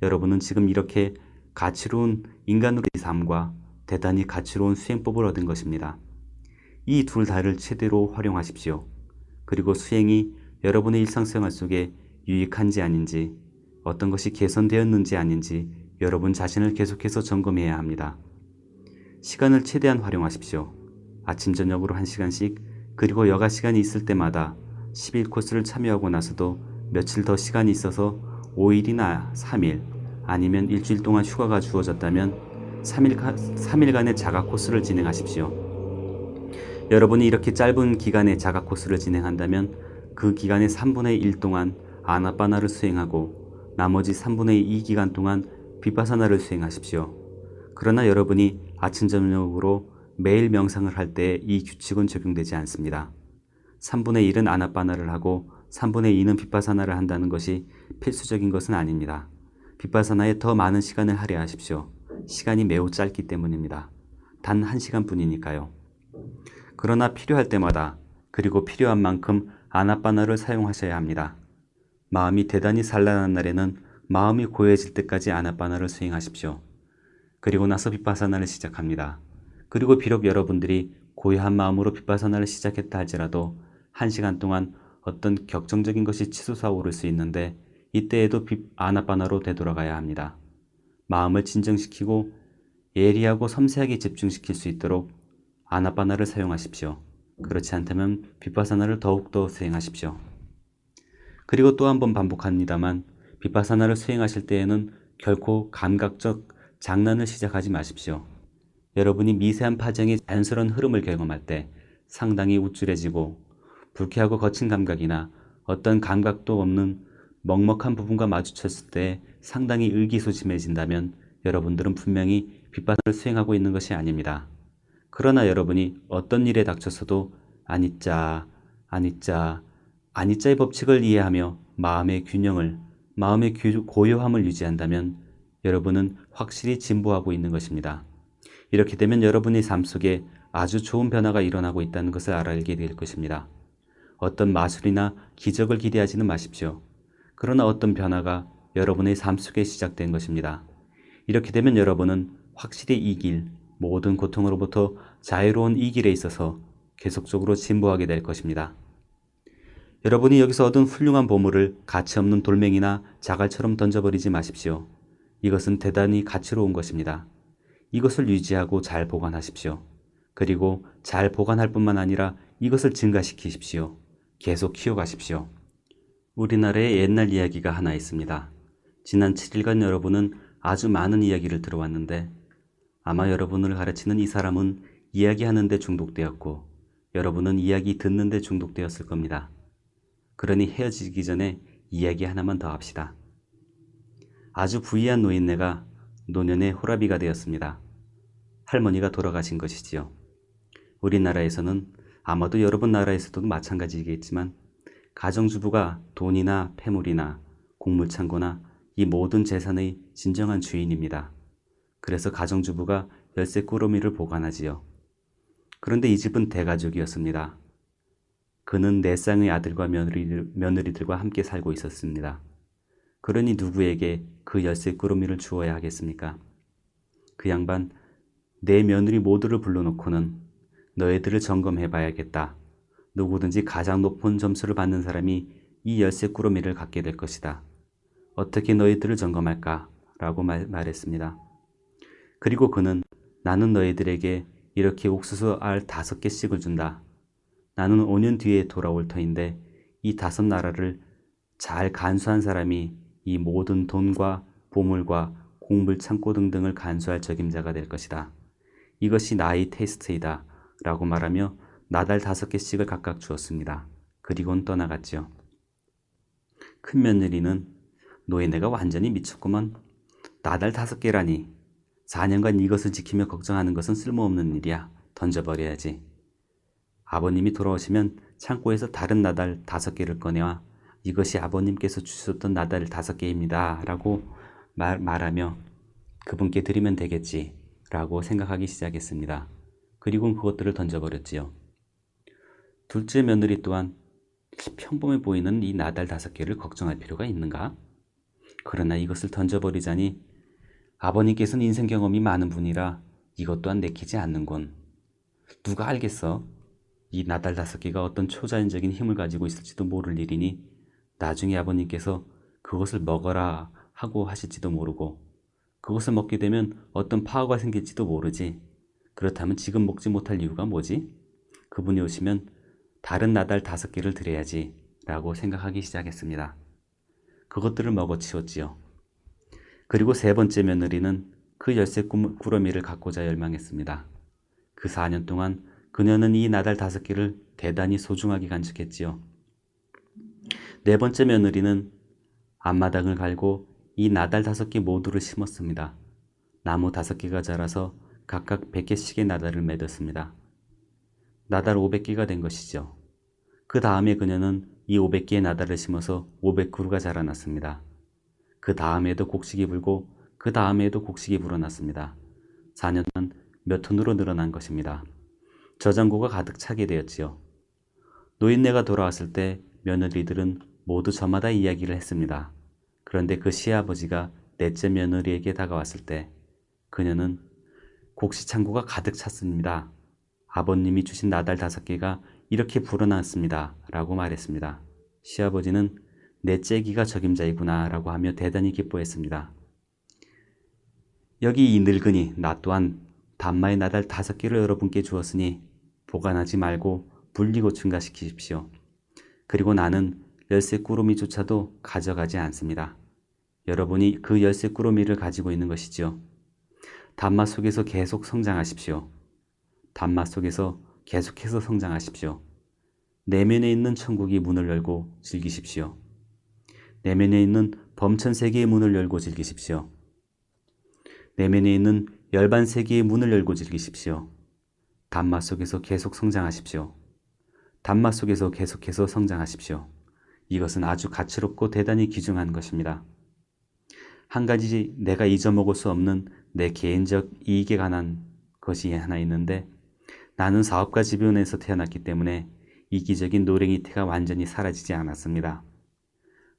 A: 여러분은 지금 이렇게 가치로운 인간으로의 삶과 대단히 가치로운 수행법을 얻은 것입니다. 이 둘 다를 최대로 활용하십시오. 그리고 수행이 여러분의 일상생활 속에 유익한지 아닌지, 어떤 것이 개선되었는지 아닌지 여러분 자신을 계속해서 점검해야 합니다. 시간을 최대한 활용하십시오. 아침 저녁으로 1시간씩, 그리고 여가 시간이 있을 때마다 10일 코스를 참여하고 나서도 며칠 더 시간이 있어서 5일이나 3일 아니면 일주일 동안 휴가가 주어졌다면 3일간의 자가 코스를 진행하십시오. 여러분이 이렇게 짧은 기간의 자가 코스를 진행한다면 그 기간의 3분의 1 동안 아나빠나를 수행하고 나머지 3분의 2 기간 동안 빗바사나를 수행하십시오. 그러나 여러분이 아침 저녁으로 매일 명상을 할 때 이 규칙은 적용되지 않습니다. 3분의 1은 아나빠나를 하고 3분의 2는 빗바사나를 한다는 것이 필수적인 것은 아닙니다. 빗바사나에 더 많은 시간을 할애하십시오. 시간이 매우 짧기 때문입니다. 단 1시간뿐이니까요. 그러나 필요할 때마다, 그리고 필요한 만큼 아나빠나를 사용하셔야 합니다. 마음이 대단히 산란한 날에는 마음이 고요해질 때까지 아나빠나를 수행하십시오. 그리고 나서 빗바사나를 시작합니다. 그리고 비록 여러분들이 고요한 마음으로 빗바사나를 시작했다 할지라도 1시간 동안 어떤 격정적인 것이 치솟아 오를 수 있는데 이때에도 아나빠나로 되돌아가야 합니다. 마음을 진정시키고 예리하고 섬세하게 집중시킬 수 있도록 아나빠나를 사용하십시오. 그렇지 않다면 빗바사나를 더욱더 수행하십시오. 그리고 또 한 번 반복합니다만 빗바사나를 수행하실 때에는 결코 감각적 장난을 시작하지 마십시오. 여러분이 미세한 파장의 자연스러운 흐름을 경험할 때 상당히 우쭐해지고 불쾌하고 거친 감각이나 어떤 감각도 없는 먹먹한 부분과 마주쳤을 때 상당히 의기소침해진다면 여러분들은 분명히 빗바사나를 수행하고 있는 것이 아닙니다. 그러나 여러분이 어떤 일에 닥쳤어도 아니짜, 아니짜, 아니짜의 법칙을 이해하며 마음의 균형을, 마음의 고요함을 유지한다면 여러분은 확실히 진보하고 있는 것입니다. 이렇게 되면 여러분의 삶 속에 아주 좋은 변화가 일어나고 있다는 것을 알게 될 것입니다. 어떤 마술이나 기적을 기대하지는 마십시오. 그러나 어떤 변화가 여러분의 삶 속에 시작된 것입니다. 이렇게 되면 여러분은 확실히 이 길, 모든 고통으로부터 자유로운 이 길에 있어서 계속적으로 진보하게 될 것입니다. 여러분이 여기서 얻은 훌륭한 보물을 가치없는 돌멩이나 자갈처럼 던져버리지 마십시오. 이것은 대단히 가치로운 것입니다. 이것을 유지하고 잘 보관하십시오. 그리고 잘 보관할 뿐만 아니라 이것을 증가시키십시오. 계속 키워가십시오. 우리나라에 옛날 이야기가 하나 있습니다. 지난 7일간 여러분은 아주 많은 이야기를 들어왔는데 아마 여러분을 가르치는 이 사람은 이야기하는 데 중독되었고 여러분은 이야기 듣는 데 중독되었을 겁니다. 그러니 헤어지기 전에 이야기 하나만 더 합시다. 아주 부유한 노인네가 노년의 호라비가 되었습니다. 할머니가 돌아가신 것이지요. 우리나라에서는 아마도 여러분 나라에서도 마찬가지겠지만 가정주부가 돈이나 폐물이나 곡물창고나 이 모든 재산의 진정한 주인입니다. 그래서 가정주부가 열쇠 꾸러미를 보관하지요. 그런데 이 집은 대가족이었습니다. 그는 네 쌍의 아들과 며느리들과 함께 살고 있었습니다. 그러니 누구에게 그 열쇠 꾸러미를 주어야 하겠습니까? 그 양반 내 며느리 모두를 불러놓고는 너희들을 점검해 봐야겠다. 누구든지 가장 높은 점수를 받는 사람이 이 열쇠 꾸러미를 갖게 될 것이다. 어떻게 너희들을 점검할까? 라고 말했습니다. 그리고 그는 나는 너희들에게 이렇게 옥수수 알 5개씩을 준다. 나는 5년 뒤에 돌아올 터인데 이 5나라를 잘 간수한 사람이 이 모든 돈과 보물과 곡물 창고 등등을 간수할 적임자가 될 것이다. 이것이 나의 테스트이다. 라고 말하며 나달 5개씩을 각각 주었습니다. 그리고는 떠나갔지요. 큰 며느리는 노인네가 완전히 미쳤구먼. 나달 5개라니. 4년간 이것을 지키며 걱정하는 것은 쓸모없는 일이야. 던져버려야지. 아버님이 돌아오시면 창고에서 다른 나달 5개를 꺼내와 이것이 아버님께서 주셨던 나달 5개입니다. 라고 말하며 그분께 드리면 되겠지. 라고 생각하기 시작했습니다. 그리고 그것들을 던져버렸지요. 둘째 며느리 또한 평범해 보이는 이 나달 5개를 걱정할 필요가 있는가? 그러나 이것을 던져버리자니 아버님께서는 인생 경험이 많은 분이라 이것 또한 내키지 않는군. 누가 알겠어? 이 나달 5개가 어떤 초자연적인 힘을 가지고 있을지도 모를 일이니 나중에 아버님께서 그것을 먹어라 하고 하실지도 모르고 그것을 먹게 되면 어떤 파워가 생길지도 모르지. 그렇다면 지금 먹지 못할 이유가 뭐지? 그분이 오시면 다른 나달 5개를 드려야지 라고 생각하기 시작했습니다. 그것들을 먹어치웠지요. 그리고 세 번째 며느리는 그 열쇠 꾸러미를 갖고자 열망했습니다. 그 4년 동안 그녀는 이 나달 5개를 대단히 소중하게 간직했지요. 네 번째 며느리는 앞마당을 갈고 이 나달 5개 모두를 심었습니다. 나무 5개가 자라서 각각 100개씩의 나달을 맺었습니다. 나달 500개가 된 것이죠. 그 다음에 그녀는 이 500개의 나달을 심어서 500그루가 자라났습니다. 그 다음에도 곡식이 불고 그 다음에도 곡식이 불어났습니다. 4년 동안 몇 톤으로 늘어난 것입니다. 저장고가 가득 차게 되었지요. 노인네가 돌아왔을 때 며느리들은 모두 저마다 이야기를 했습니다. 그런데 그 시아버지가 넷째 며느리에게 다가왔을 때 그녀는 곡식 창고가 가득 찼습니다. 아버님이 주신 나달 5개가 이렇게 불어났습니다. 라고 말했습니다. 시아버지는 넷째 기가 적임자이구나 라고 하며 대단히 기뻐했습니다. 여기 이 늙은이 나 또한 단마의 나달 5개를 여러분께 주었으니 보관하지 말고 분리고 증가시키십시오. 그리고 나는 열쇠 꾸러미조차도 가져가지 않습니다. 여러분이 그 열쇠 꾸러미를 가지고 있는 것이지요. 단마 속에서 계속 성장하십시오. 단마 속에서 계속해서 성장하십시오. 내면에 있는 천국이 문을 열고 즐기십시오. 내면에 있는 범천세계의 문을 열고 즐기십시오. 내면에 있는 열반세계의 문을 열고 즐기십시오. 단마 속에서 계속 성장하십시오. 단마 속에서 계속해서 성장하십시오. 이것은 아주 가치롭고 대단히 귀중한 것입니다. 한 가지 내가 잊어먹을 수 없는 내 개인적 이익에 관한 것이 하나 있는데 나는 사업가 주변에서 태어났기 때문에 이기적인 노랭이태가 완전히 사라지지 않았습니다.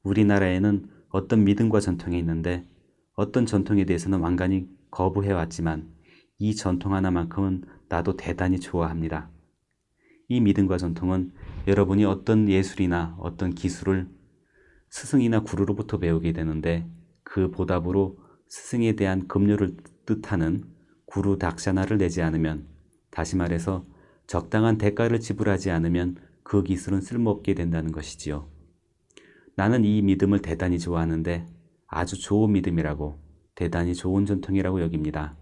A: 우리나라에는 어떤 믿음과 전통이 있는데 어떤 전통에 대해서는 완전히 거부해왔지만 이 전통 하나만큼은 나도 대단히 좋아합니다. 이 믿음과 전통은 여러분이 어떤 예술이나 어떤 기술을 스승이나 구루로부터 배우게 되는데 그 보답으로 스승에 대한 급료를 뜻하는 구루 닥샤나를 내지 않으면, 다시 말해서 적당한 대가를 지불하지 않으면 그 기술은 쓸모없게 된다는 것이지요. 나는 이 믿음을 대단히 좋아하는데 아주 좋은 믿음이라고, 대단히 좋은 전통이라고 여깁니다.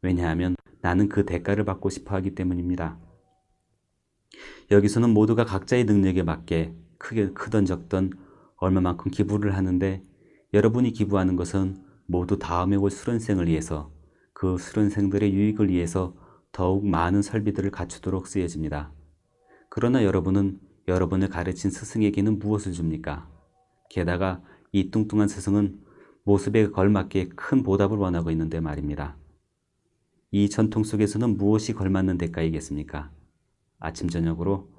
A: 왜냐하면 나는 그 대가를 받고 싶어 하기 때문입니다. 여기서는 모두가 각자의 능력에 맞게 크던 적던 얼마만큼 기부를 하는데, 여러분이 기부하는 것은 모두 다음에 올 수련생을 위해서, 그 수련생들의 유익을 위해서 더욱 많은 설비들을 갖추도록 쓰여집니다. 그러나 여러분은 여러분을 가르친 스승에게는 무엇을 줍니까? 게다가 이 뚱뚱한 스승은 모습에 걸맞게 큰 보답을 원하고 있는데 말입니다. 이 전통 속에서는 무엇이 걸맞는 대가이겠습니까? 아침 저녁으로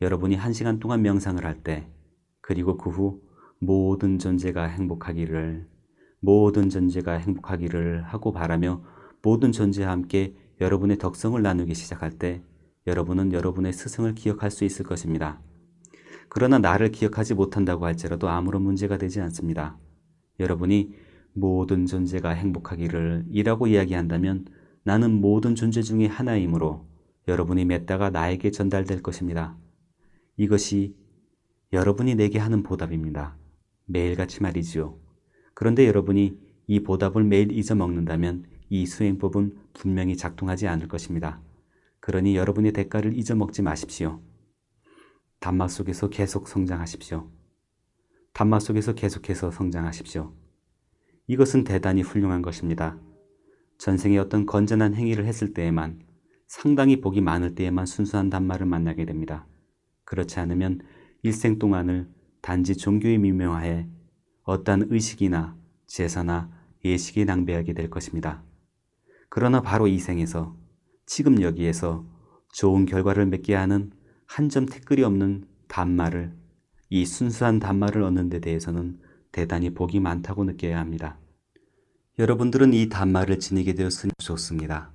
A: 여러분이 1시간 동안 명상을 할 때, 그리고 그 후 모든 존재가 행복하기를 하고 바라며 모든 존재와 함께 여러분의 덕성을 나누기 시작할 때, 여러분은 여러분의 스승을 기억할 수 있을 것입니다. 그러나 나를 기억하지 못한다고 할지라도 아무런 문제가 되지 않습니다. 여러분이 모든 존재가 행복하기를 이라고 이야기한다면, 나는 모든 존재 중에 하나이므로 여러분이 맺다가 나에게 전달될 것입니다. 이것이 여러분이 내게 하는 보답입니다. 매일같이 말이지요. 그런데 여러분이 이 보답을 매일 잊어먹는다면 이 수행법은 분명히 작동하지 않을 것입니다. 그러니 여러분의 대가를 잊어먹지 마십시오. 단막 속에서 계속 성장하십시오. 단막 속에서 계속해서 성장하십시오. 이것은 대단히 훌륭한 것입니다. 전생에 어떤 건전한 행위를 했을 때에만, 상당히 복이 많을 때에만 순수한 단말을 만나게 됩니다. 그렇지 않으면 일생 동안을 단지 종교에 미명하에 어떠한 의식이나 제사나 예식에 낭비하게 될 것입니다. 그러나 바로 이 생에서, 지금 여기에서 좋은 결과를 맺게 하는 한 점 티끌이 없는 단말을, 이 순수한 단말을 얻는 데 대해서는 대단히 복이 많다고 느껴야 합니다. 여러분들은 이 단말을 지니게 되었으니 좋습니다.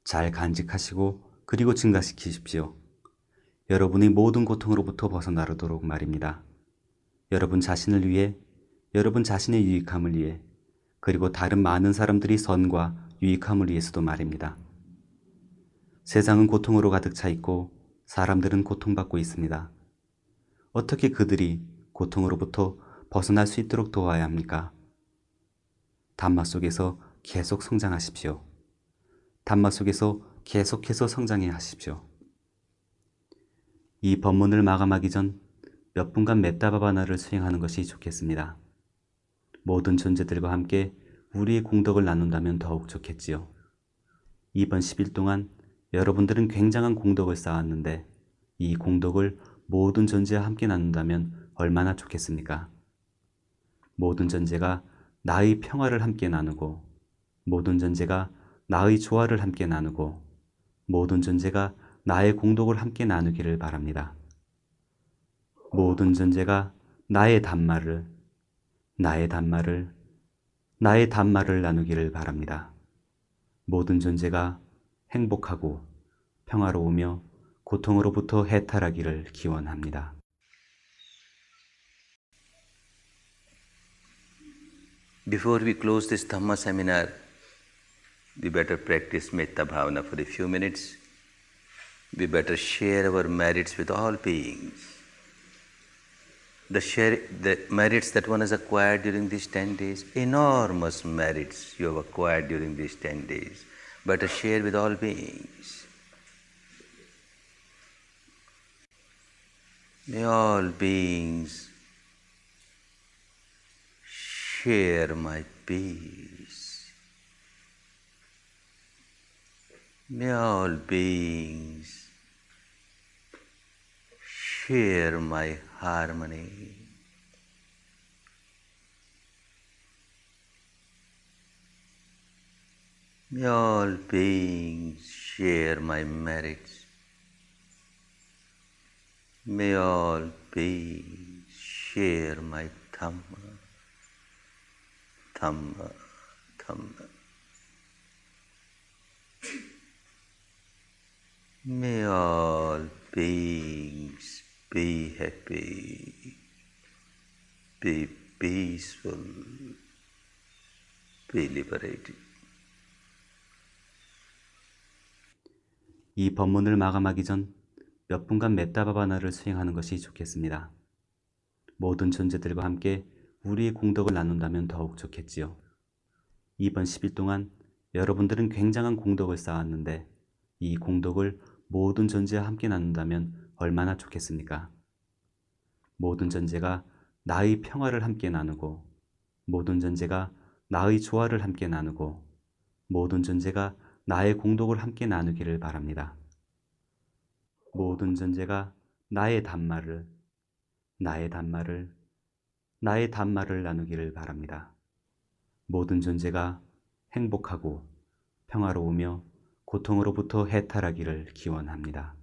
A: 잘 간직하시고 그리고 증가시키십시오. 여러분의 모든 고통으로부터 벗어나도록 말입니다. 여러분 자신을 위해, 여러분 자신의 유익함을 위해, 그리고 다른 많은 사람들이 선과 유익함을 위해서도 말입니다. 세상은 고통으로 가득 차 있고 사람들은 고통받고 있습니다. 어떻게 그들이 고통으로부터 벗어날 수 있도록 도와야 합니까? 단마 속에서 계속 성장하십시오. 단마 속에서 계속해서 성장해 하십시오. 이 법문을 마감하기 전 몇 분간 메타바바나를 수행하는 것이 좋겠습니다. 모든 존재들과 함께 우리의 공덕을 나눈다면 더욱 좋겠지요. 이번 10일 동안 여러분들은 굉장한 공덕을 쌓았는데, 이 공덕을 모든 존재와 함께 나눈다면 얼마나 좋겠습니까? 모든 존재가 나의 평화를 함께 나누고, 모든 존재가 나의 조화를 함께 나누고, 모든 존재가 나의 공덕을 함께 나누기를 바랍니다. 모든 존재가 나의 단말을 나누기를 바랍니다. 모든 존재가 행복하고 평화로우며 고통으로부터 해탈하기를 기원합니다.
B: Before we close this Dhamma seminar, we better practice Metta Bhavana for a few minutes. We better share our merits with all beings. The merits that one has acquired during these 10 days, enormous merits you have acquired during these 10 days, better share with all beings. May all beings share my peace. May all beings share my harmony. May all beings share my merits. May all beings share my Dhamma. Dhamma, Dhamma. May all beings be happy, be peaceful, be liberated.
A: 이 법문을 마감하기 전 몇 분간 메타바바나를 수행하는 것이 좋겠습니다. 모든 존재들과 함께 우리의 공덕을 나눈다면 더욱 좋겠지요. 이번 10일 동안 여러분들은 굉장한 공덕을 쌓았는데 이 공덕을 모든 존재와 함께 나눈다면 얼마나 좋겠습니까? 모든 존재가 나의 평화를 함께 나누고, 모든 존재가 나의 조화를 함께 나누고, 모든 존재가 나의 공덕을 함께 나누기를 바랍니다. 모든 존재가 나의 단말을, 나의 단말을, 나의 단말을 나누기를 바랍니다. 모든 존재가 행복하고 평화로우며 고통으로부터 해탈하기를 기원합니다.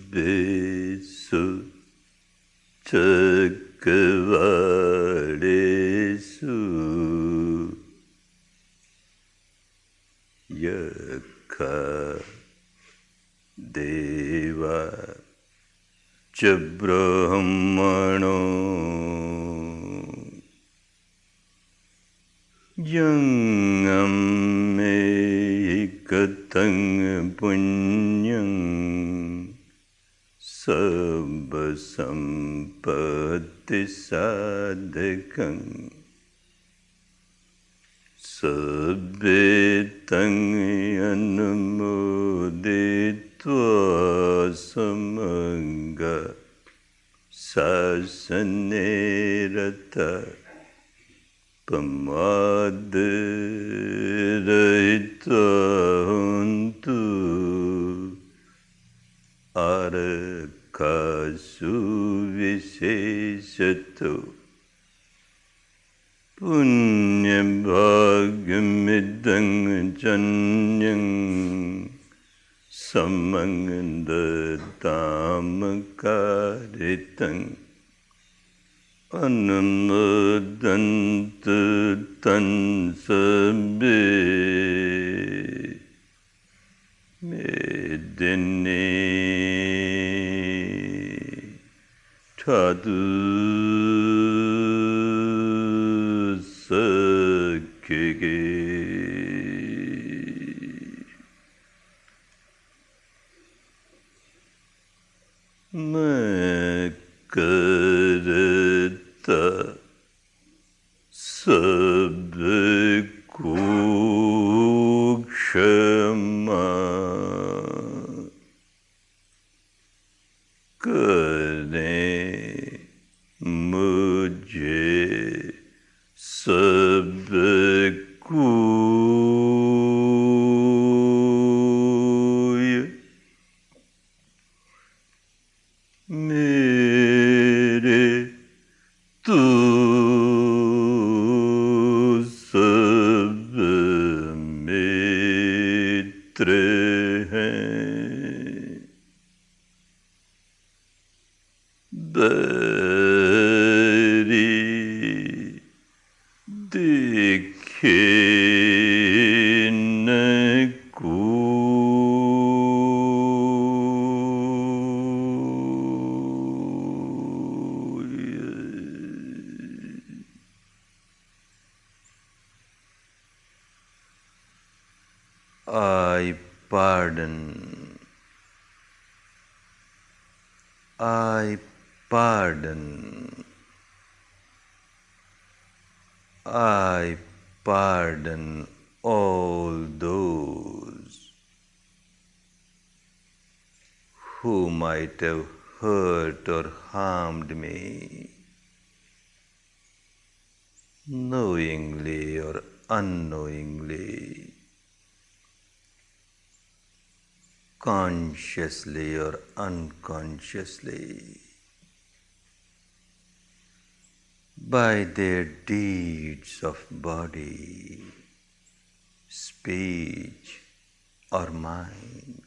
B: Sabbesu Chakavaresu Yakha Deva Chabrahmano Yangame Katang Punyang Sabba Sampatti Sadhakang Sabbe Tang Anumoditva Samanga Sasanerata Pamadrita Huntu Arakasu Viseshato Punyam Bhagamidang Janyang Samangandatamakaritam Anumodanta Tan Sabbe Medene Tadu Sakege Makarata Sabekukshama Kare Mujhe Sabekuya हैं बैरी देखे न I pardon, I pardon, I pardon all those who might have hurt or harmed me, knowingly or unknowingly, consciously or unconsciously, by their deeds of body, speech, or mind.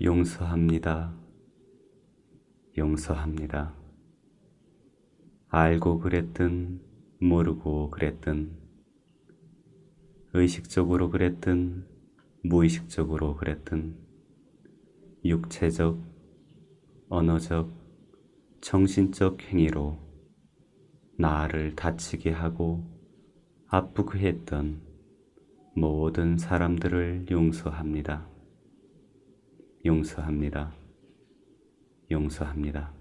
A: 용서합니다. 용서합니다. 알고 그랬든 모르고 그랬든 의식적으로 그랬든 무의식적으로 그랬든 육체적, 언어적, 정신적 행위로 나를 다치게 하고 아프게 했던 모든 사람들을 용서합니다. 용서합니다. 용서합니다.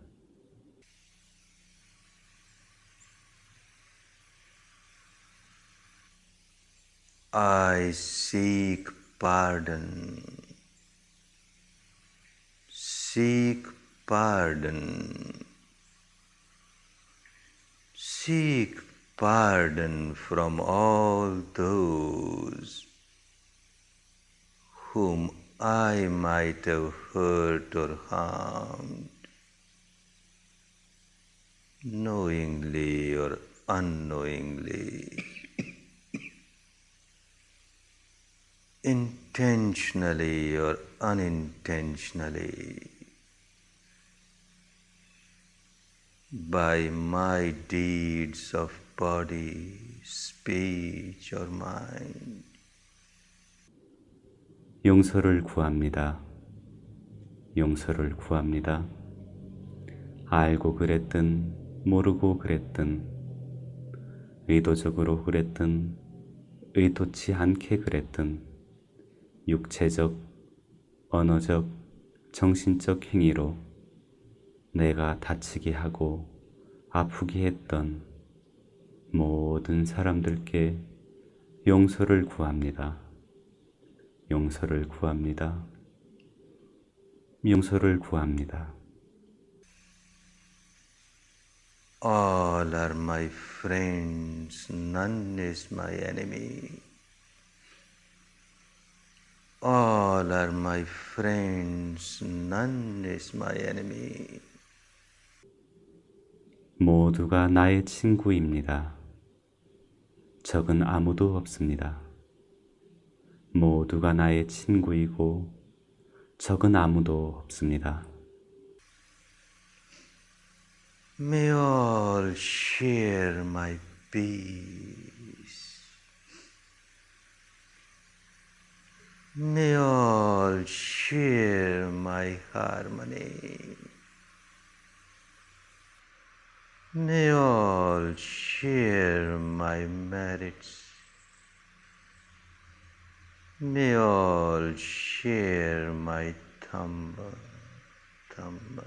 B: I seek pardon. Seek pardon. Seek pardon from all those whom I might have hurt or harmed, knowingly or unknowingly, intentionally or unintentionally, by my deeds of body, speech, or mind.
A: 용서를 구합니다. 용서를 구합니다. 알고 그랬든 모르고 그랬든 의도적으로 그랬든 의도치 않게 그랬든 육체적, 언어적, 정신적 행위로 내가 다치게 하고 아프게 했던 모든 사람들께 용서를 구합니다. 용서를 구합니다. 용서를 구합니다.
B: All are my friends, none is my enemy. All are my friends, none is my enemy.
A: 모두가 나의 친구입니다. 적은 아무도 없습니다. 모두가 나의 친구이고 적은 아무도 없습니다.
B: May all share my peace. May all share my harmony. May all share my merits. May all share my Dhamma, Dhamma,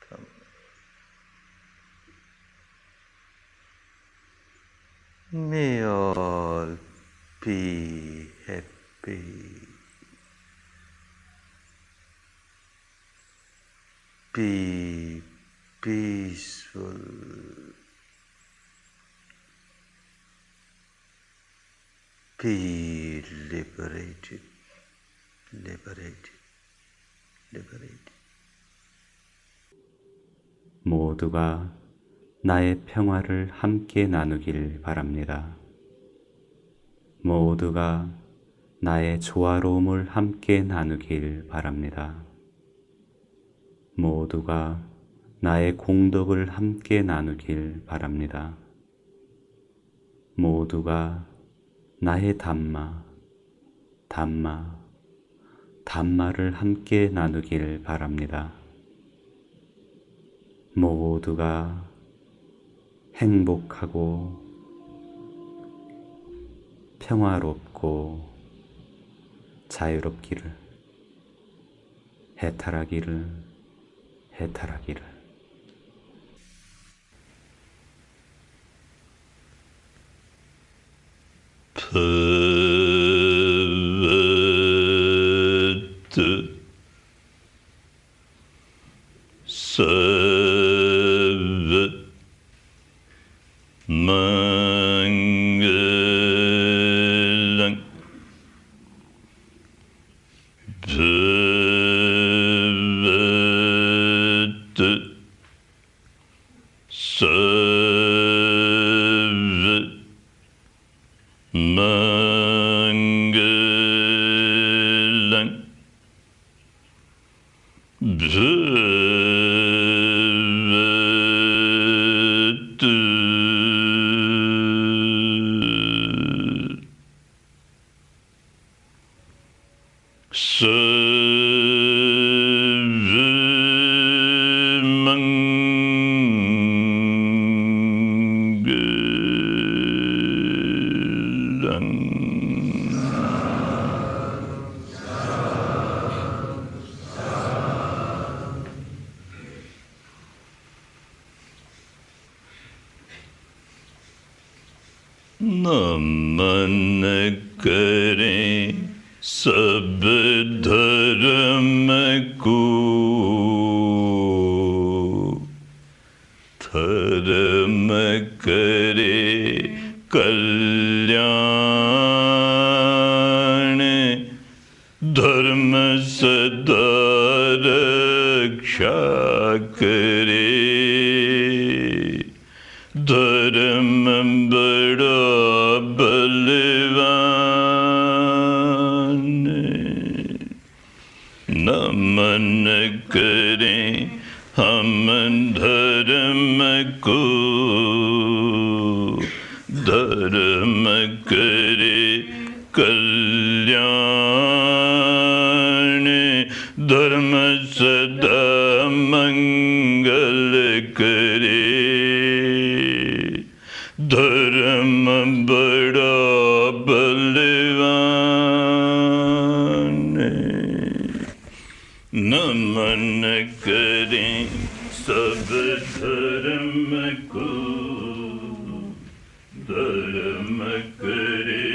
B: Dhamma. May all be happy. Be peaceful. Be liberated, liberated, liberated.
A: 모두가 나의 평화를 함께 나누길 바랍니다. 모두가 나의 조화로움을 함께 나누길 바랍니다. 모두가 나의 공덕을 함께 나누길 바랍니다. 모두가 나의 담마를 함께 나누길 바랍니다. 모두가 행복하고 평화롭고 자유롭기를, 해탈하기를.
C: Bhavad Savat Mangalang Bhavad Savat Mangalang नमन करें सब धर्म को, धर्म करे कल्याण, धर्म सदा रक्षा करे, धर्म बड़ा बलवान। नमन करें हम धर्म को, धर्म करे कल्याण, धर्म सदा मंगल करे, धर्म बड़ा बलवान। नमन करें सब धर्म को, धर्म करे